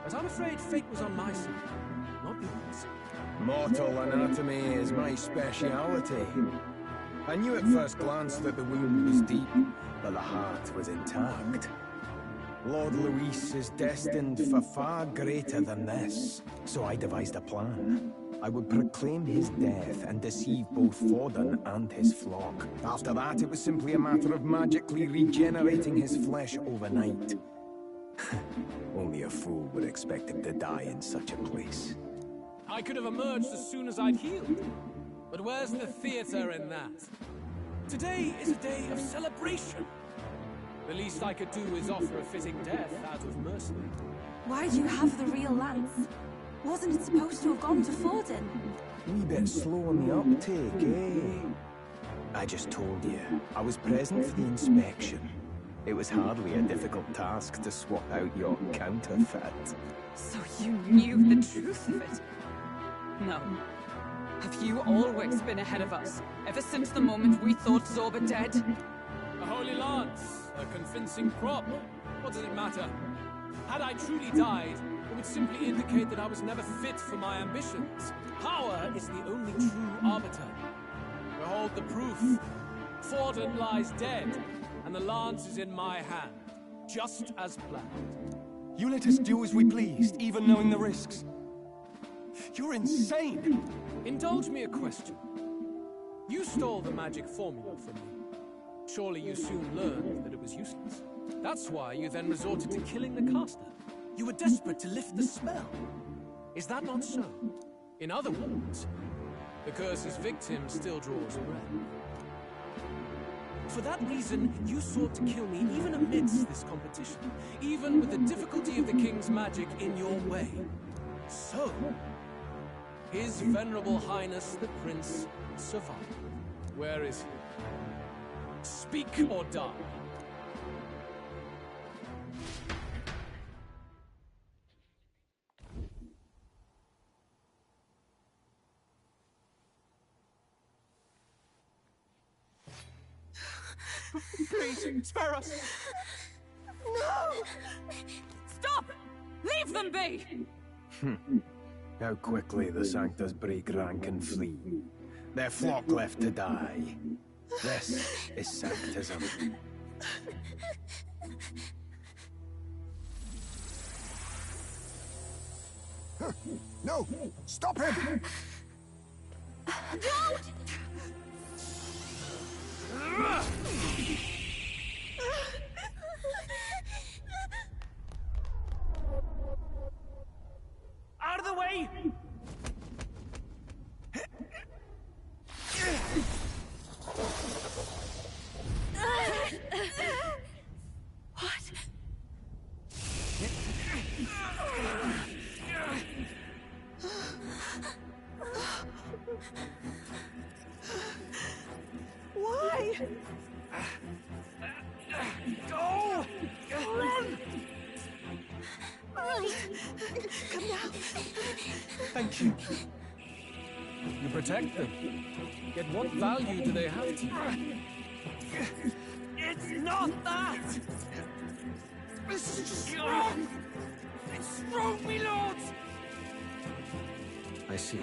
But I'm afraid fate was on my side, not yours. Mortal anatomy is my speciality. I knew at first glance that the wound was deep, but the heart was intact. Lord Luis is destined for far greater than this, so I devised a plan. I would proclaim his death and deceive both Forden and his flock. After that, it was simply a matter of magically regenerating his flesh overnight. Only a fool would expect him to die in such a place. I could have emerged as soon as I'd healed. But where's the theater in that? Today is a day of celebration. The least I could do is offer a fitting death out of mercy. Why do you have the real lance? Wasn't it supposed to have gone to Forden? Wee bit slow on the uptake, eh? I just told you, I was present for the inspection. It was hardly a difficult task to swap out your counterfeit. So you knew the truth of it? No. Have you always been ahead of us, ever since the moment we thought Zorba dead? A holy lance, a convincing prop. What does it matter? Had I truly died, it would simply indicate that I was never fit for my ambitions. Power is the only true arbiter. Behold the proof. Forden lies dead, and the lance is in my hand, just as planned. You let us do as we pleased, even knowing the risks. You're insane! Indulge me a question. You stole the magic formula from me. Surely you soon learned that it was useless. That's why you then resorted to killing the caster. You were desperate to lift the spell. Is that not so? In other words, the curse's victim still draws breath. For that reason, you sought to kill me even amidst this competition, even with the difficulty of the king's magic in your way. So, His Venerable Highness the Prince survived. Where is he? Speak or die. Please, spare us! No! Stop! Leave them be! How quickly the Sanctus break rank and flee. Their flock left to die. This is Sanctism. No! Stop him! Don't! Out of the way! What? Why? Go! Run! Come now. Thank you. You protect them. Yet what value do they have to you? It's not that! It's strong! It's strong, me lords! I see.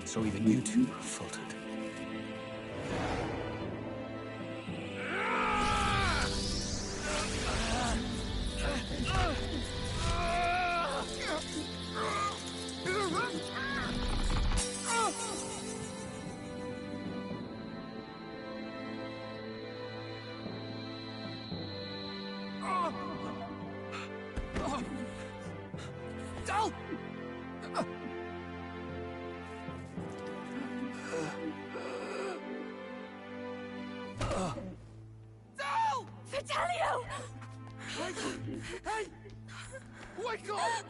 So even you two have faltered. Dal! Dal! Fidelio! Hey! Wake up!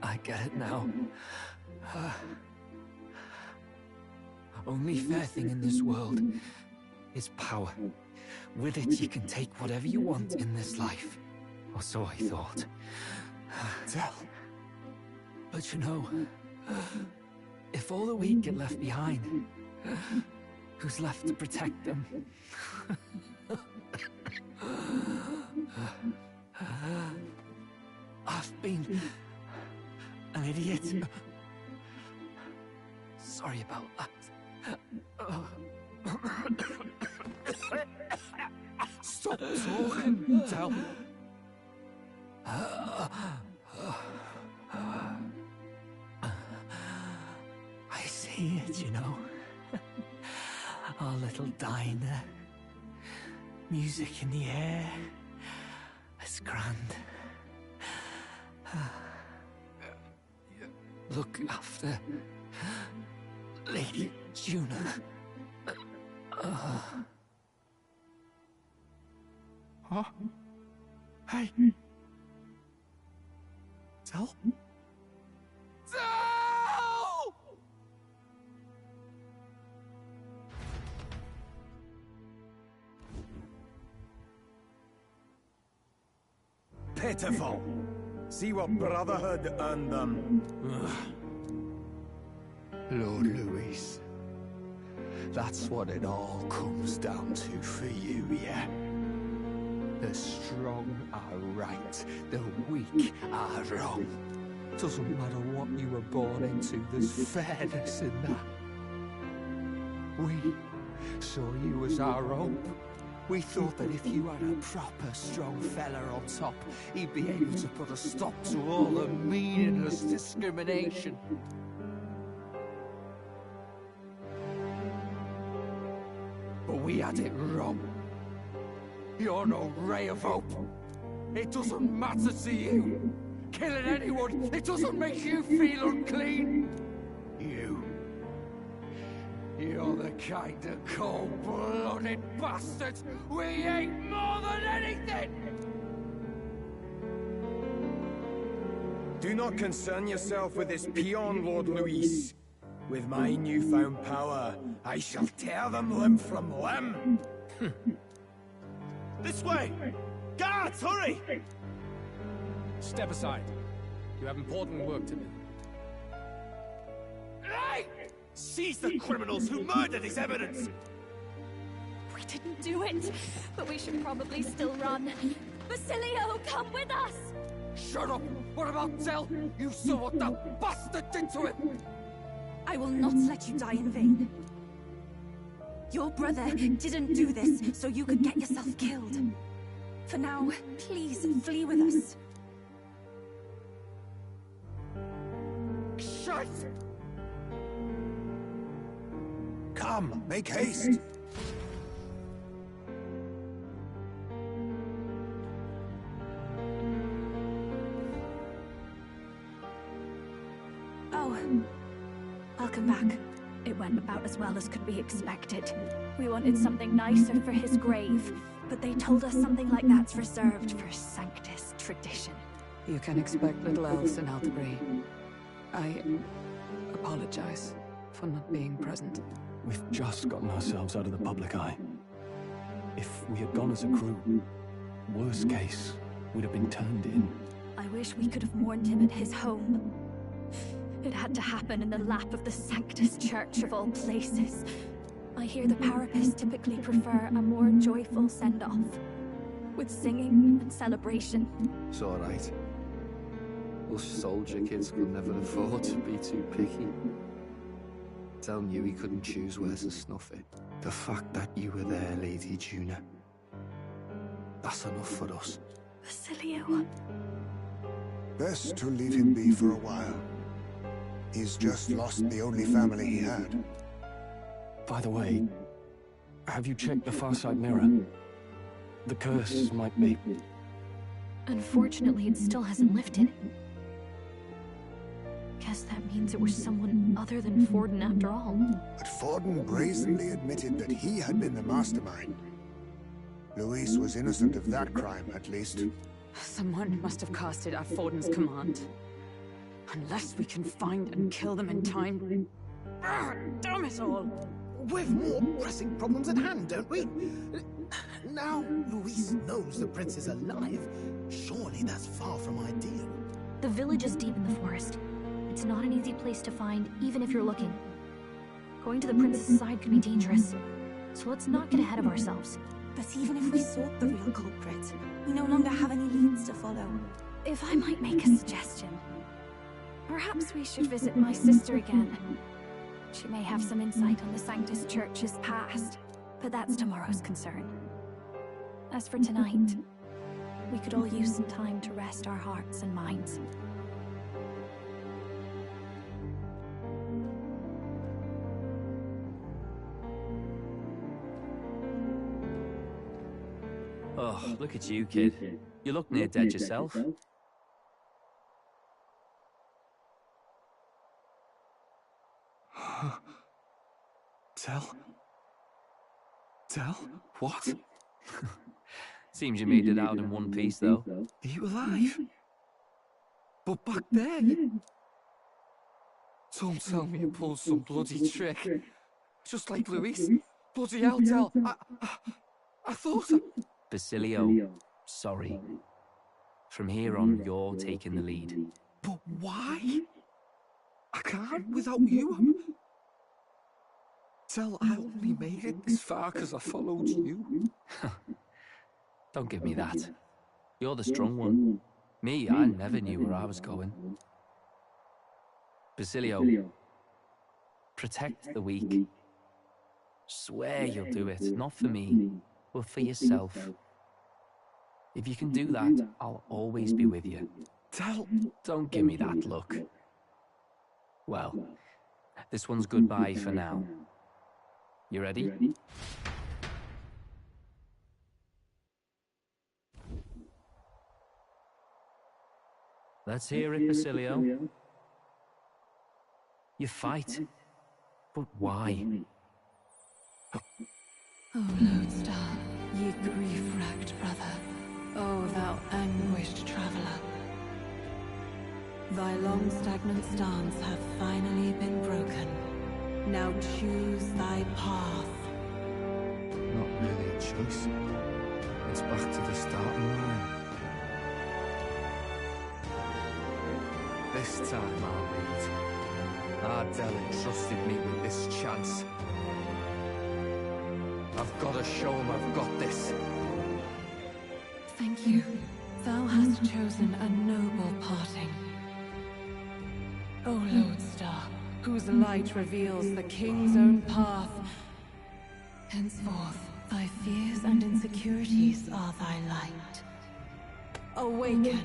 I get it now. Only fair thing in this world is power. With it, you can take whatever you want in this life. Or so I thought. Tell. But you know, if all the weak get left behind, who's left to protect them? been an idiot. Sorry about that. Stop talking, Del. I see it, you know. Our little diner. Music in the air. It's grand. Look after Lady Juna. Huh? Hey. Del? Del! Pitiful. See what Brotherhood earned them. Lord Louis. That's what it all comes down to for you, yeah? The strong are right, the weak are wrong. Doesn't matter what you were born into, there's fairness in that. We saw you as our hope. We thought that if you had a proper strong fella on top, he'd be able to put a stop to all the meaningless discrimination. But we had it wrong. You're no ray of hope. It doesn't matter to you. Killing anyone, it doesn't make you feel unclean. You're the kind of cold-blooded bastards we hate more than anything! Do not concern yourself with this peon, Lord Louis. With my newfound power, I shall tear them limb from limb. This way! Guards, hurry! Step aside. You have important work to do. Hey! Seize the criminals who murdered his eminence! We didn't do it, but we should probably still run. Basilio, come with us! Shut up! What about Del? You saw what that bastard did to him! I will not let you die in vain. Your brother didn't do this so you could get yourself killed. For now, please flee with us. Shit! Come, make haste! Oh, welcome back. It went about as well as could be expected. We wanted something nicer for his grave, but they told us something like that's reserved for Sanctus tradition. You can expect little else in Aldebury. I apologize for not being present. We've just gotten ourselves out of the public eye. If we had gone as a crew, worst case, we'd have been turned in. I wish we could have mourned him at his home. It had to happen in the lap of the Sanctus Church of all places. I hear the Parapists typically prefer a more joyful send-off, with singing and celebration. It's alright. Us soldier kids could never afford to be too picky. Del knew he couldn't choose where to snuff it. The fact that you were there, Lady Juna, that's enough for us. Basilio. Best to leave him be for a while. He's just lost the only family he had. By the way, have you checked the Farsight mirror? The curse might be... Unfortunately, it still hasn't lifted. Guess that means it was someone other than Forden after all. But Forden brazenly admitted that he had been the mastermind. Louis was innocent of that crime, at least. Someone must have cast it at Forden's command. Unless we can find and kill them in time. Damn it all! We've more pressing problems at hand, don't we? Now Louis knows the prince is alive. Surely that's far from ideal. The village is deep in the forest. It's not an easy place to find, even if you're looking. Going to the prince's side could be dangerous. So let's not get ahead of ourselves. But even if we sought the real culprit, we no longer have any leads to follow. If I might make a suggestion, perhaps we should visit my sister again. She may have some insight on the Sanctus Church's past, but that's tomorrow's concern. As for tonight, we could all use some time to rest our hearts and minds. Oh, look at you, kid. You look near dead yourself. Tell? What? Seems you made it out in one piece, though. Are you alive? But back there, Don't tell me you pulled some bloody trick. Just like Luis. Bloody hell, Tell. I thought... Basilio, sorry. From here on, you're taking the lead. But why? I can't without you. Tell, I only made it this far because I followed you. Don't give me that. You're the strong one. Me, I never knew where I was going. Basilio, protect the weak. Swear you'll do it, not for me, but for yourself. If you can do that, I'll always be with you. Tell... Don't give me that look. Well, this one's goodbye for now. You ready? Let's hear it, Basilio. You fight, but why? O Lodestar, ye grief-racked brother, O thou anguished traveller. Thy long stagnant stance hath finally been broken. Now choose thy path. Not really a choice. It's back to the starting line. This time I'll lead. Ardell entrusted me with this chance. I've got to show him I've got this. Thank you. Thou hast chosen a noble parting. O Lodestar, whose light reveals the king's own path. Henceforth, thy fears and insecurities are thy light. Awaken.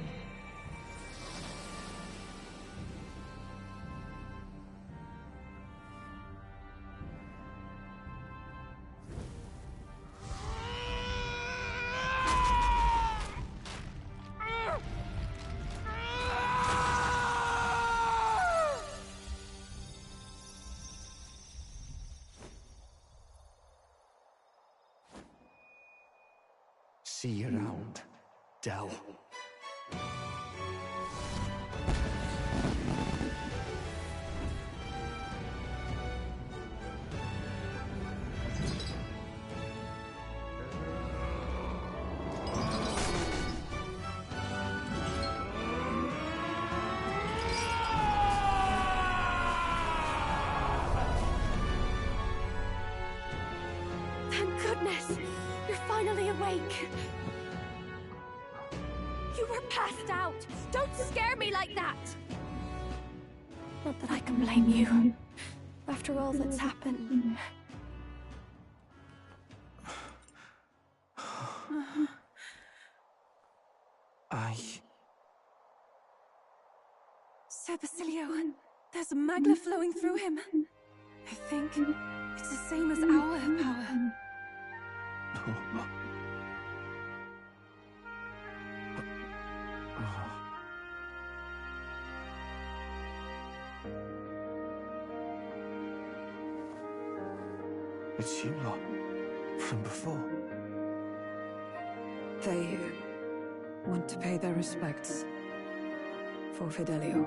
See you around, Dell. Thank goodness! You're finally awake! You were passed out! Don't scare me like that! Not that I can blame you. After all that's happened. Sir Basilio, there's magna flowing through him. I think it's the same as our power. It's you lot, from before. They want to pay their respects for Fidelio.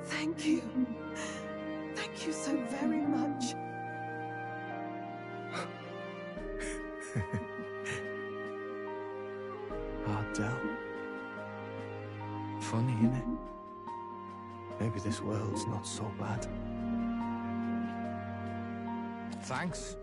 Thank you. Thank you so very much. Ardell. Funny, innit? Maybe this world's not so bad. Thanks.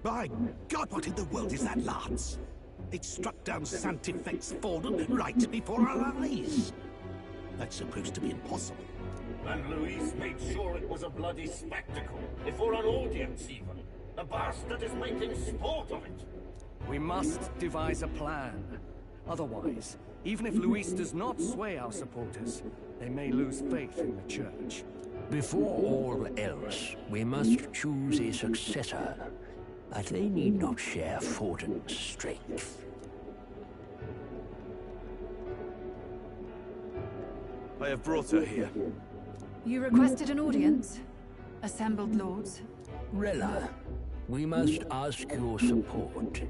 My God, what in the world is that, Lance? It struck down Sanctifex Forden right before our eyes. That's supposed to be impossible. And Luis made sure it was a bloody spectacle, before an audience even. The bastard is making sport of it. We must devise a plan. Otherwise, even if Luis does not sway our supporters, they may lose faith in the church. Before all else, we must choose a successor. But they need not share Forden's strength. I have brought her here. You requested an audience? Assembled lords? Rella, we must ask your support.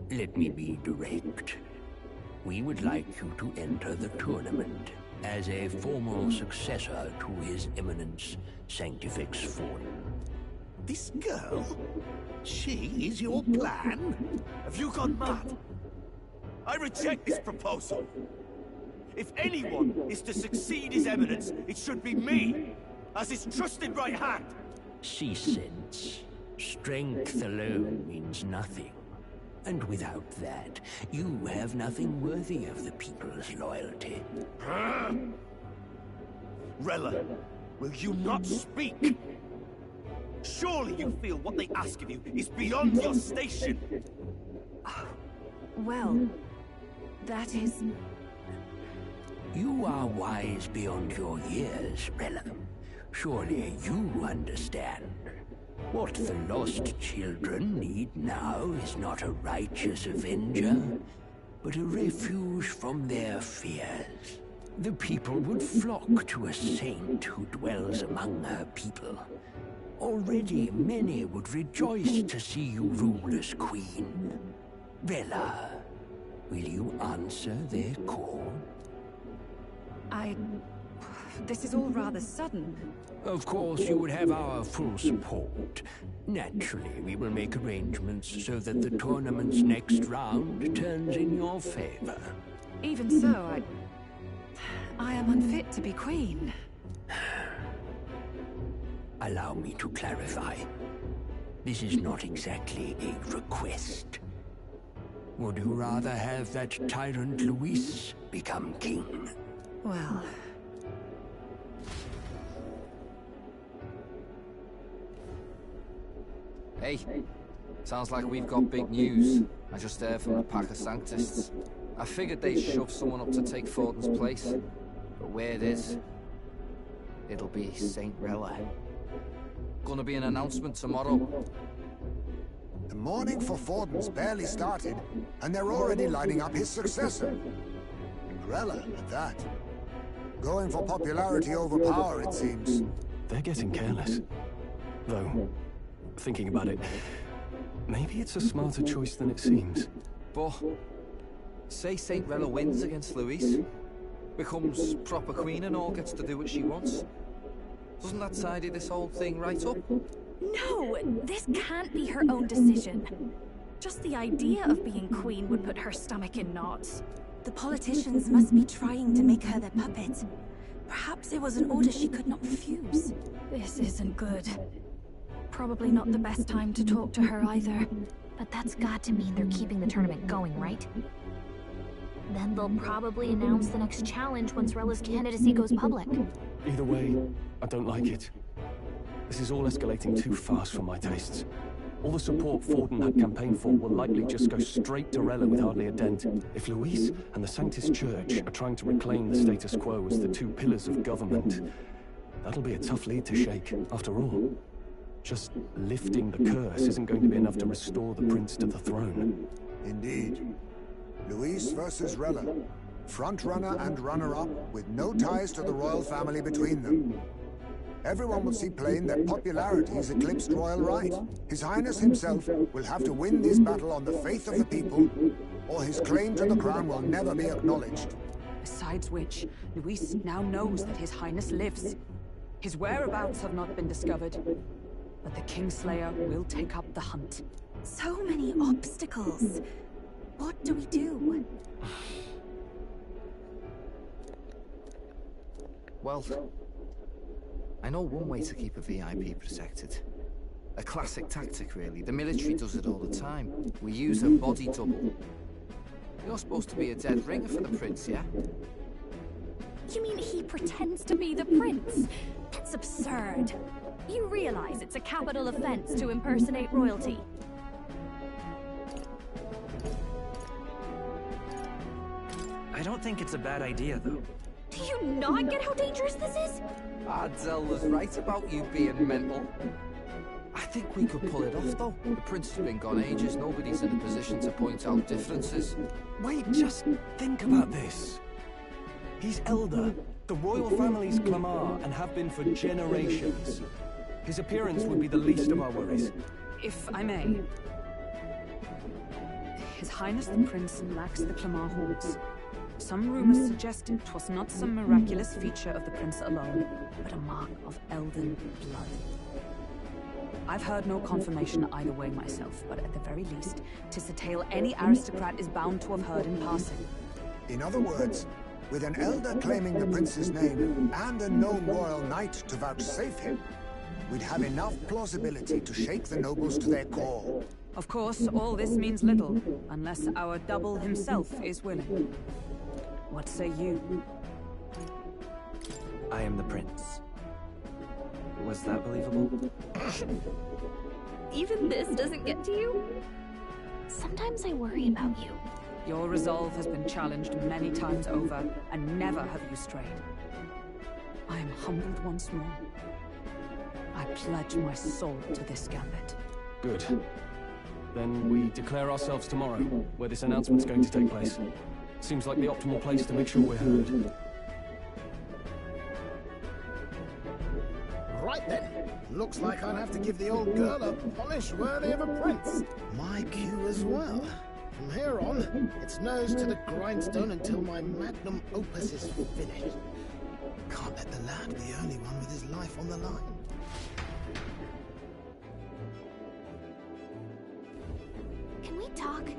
Let me be direct. We would like you to enter the tournament as a formal successor to His Eminence Sanctifex Forden. This girl? She is your plan? Have you gone mad? I reject this proposal. If anyone is to succeed His Eminence, it should be me, as his trusted right hand. Cease sense. Strength alone means nothing. And without that, you have nothing worthy of the people's loyalty. Rella, will you not speak? Surely you feel what they ask of you is beyond your station. Well, that is... You are wise beyond your years, Rella. Surely you understand. What the lost children need now is not a righteous avenger, but a refuge from their fears. The people would flock to a saint who dwells among her people. Already many would rejoice to see you rule as queen. Rella, will you answer their call? This is all rather sudden. Of course, you would have our full support. Naturally, we will make arrangements so that the tournament's next round turns in your favor. Even so, I am unfit to be queen. Allow me to clarify. This is not exactly a request. Would you rather have that tyrant Luis become king? Well... Hey, sounds like we've got big news. I just heard from a pack of Sanctists. I figured they'd shove someone up to take Forden's place. But where it is, it'll be Saint Rella. Gonna be an announcement tomorrow. The mourning for Forden's barely started, and they're already lining up his successor. And Rella, at that. Going for popularity over power, it seems. They're getting careless. Though, thinking about it, maybe it's a smarter choice than it seems. But, say Saint Rella wins against Luis, becomes proper queen and all gets to do what she wants. Doesn't that tidy this whole thing right up? No, this can't be her own decision. Just the idea of being queen would put her stomach in knots. The politicians must be trying to make her their puppet. Perhaps it was an order she could not refuse. This isn't good. Probably not the best time to talk to her either. But that's got to mean they're keeping the tournament going, right? Then they'll probably announce the next challenge once Rella's candidacy goes public. Either way, I don't like it. This is all escalating too fast for my tastes. All the support Forden had campaigned for will likely just go straight to Rella with hardly a dent. If Luis and the Sanctus Church are trying to reclaim the status quo as the two pillars of government, that'll be a tough lead to shake. After all, just lifting the curse isn't going to be enough to restore the prince to the throne. Indeed. Luis versus Rella. Front-runner and runner-up, with no ties to the royal family between them. Everyone will see plain that popularity has eclipsed royal right. His Highness himself will have to win this battle on the faith of the people, or his claim to the crown will never be acknowledged. Besides which, Luis now knows that His Highness lives. His whereabouts have not been discovered, but the Kingslayer will take up the hunt. So many obstacles. What do we do? Well, I know one way to keep a VIP protected. A classic tactic, really. The military does it all the time. We use a body double. You're supposed to be a dead ringer for the prince, yeah? You mean he pretends to be the prince? That's absurd. You realize it's a capital offense to impersonate royalty. I don't think it's a bad idea, though. Do you not get how dangerous this is? Ardell was right about you being mental. I think we could pull it off, though. The prince has been gone ages. Nobody's in a position to point out differences. Wait, just think about this. He's elder, the royal family's Clamar, and have been for generations. His appearance would be the least of our worries. If I may. His Highness the Prince lacks the Clamar horns. Some rumors suggest 'twas not some miraculous feature of the prince alone, but a mark of elden blood. I've heard no confirmation either way myself, but at the very least, 'tis a tale any aristocrat is bound to have heard in passing. In other words, with an elder claiming the prince's name and a known royal knight to vouchsafe him, we'd have enough plausibility to shake the nobles to their core. Of course, all this means little, unless our double himself is willing. What say you? I am the prince. Was that believable? Even this doesn't get to you? Sometimes I worry about you. Your resolve has been challenged many times over, and never have you strayed. I am humbled once more. I pledge my soul to this gambit. Good. Then we declare ourselves tomorrow, where this announcement's going to take place. Seems like the optimal place to make sure we're heard. Right then. Looks like I'll have to give the old girl a polish worthy of a prince. My cue as well. From here on, it's nose to the grindstone until my magnum opus is finished. Can't let the lad be the only one with his life on the line. Can we talk?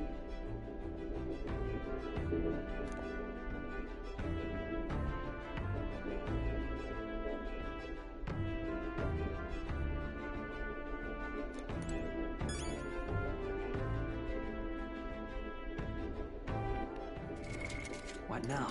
What now?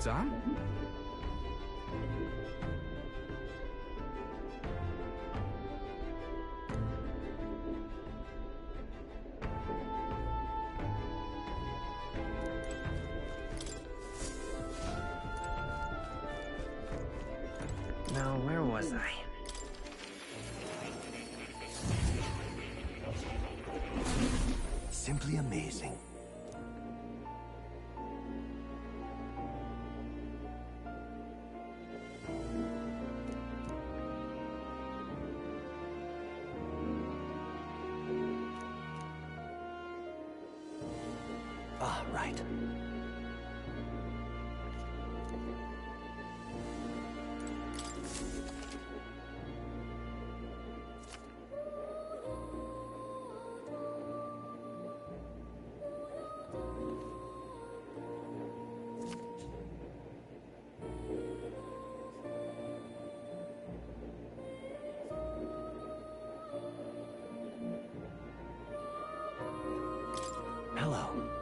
Dan? Now, where was I? Simply amazing. Ah, right. Hello.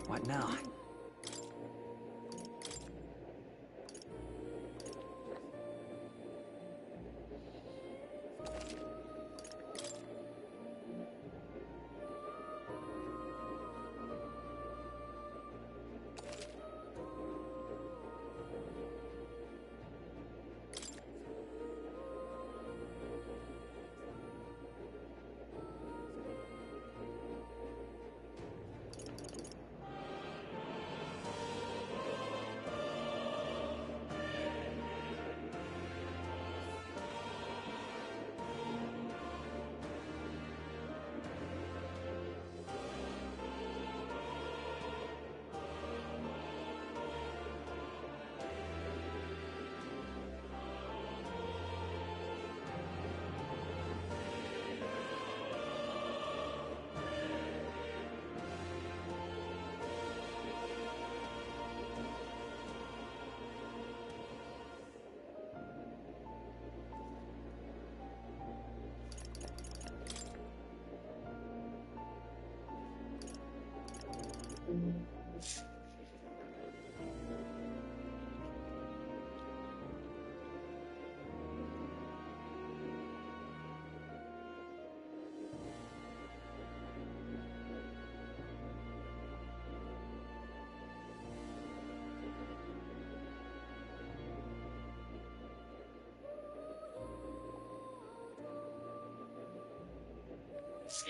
What now? Do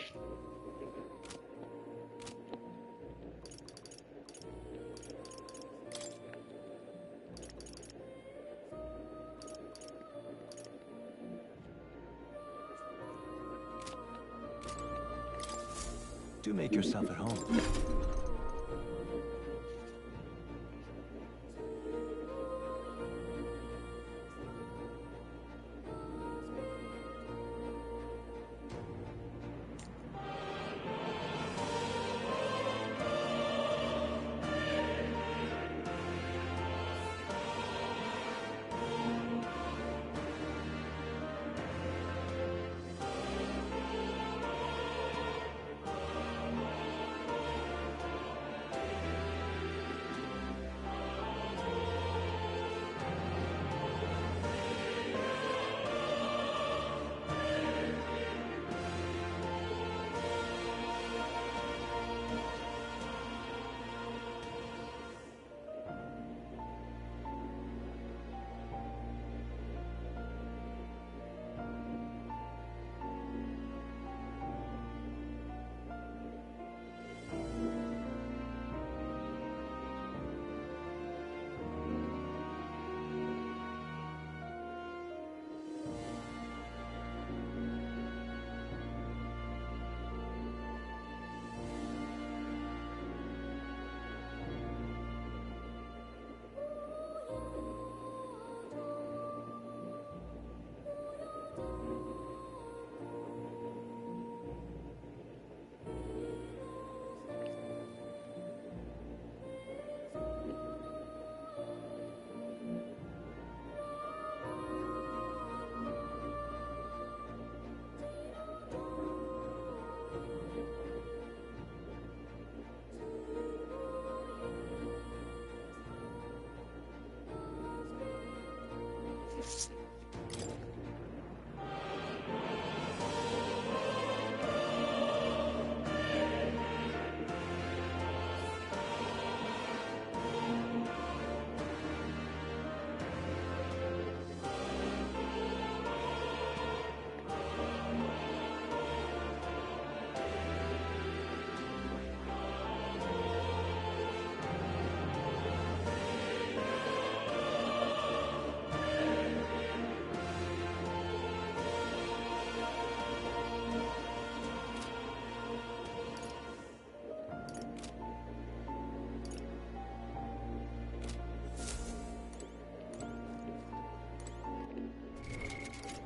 make yourself at home.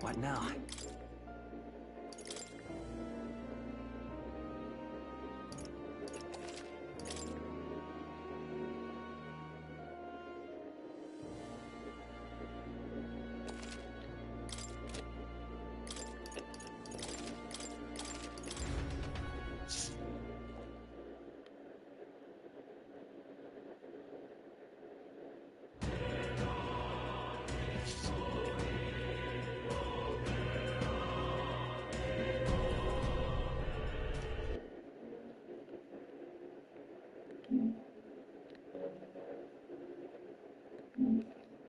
What now?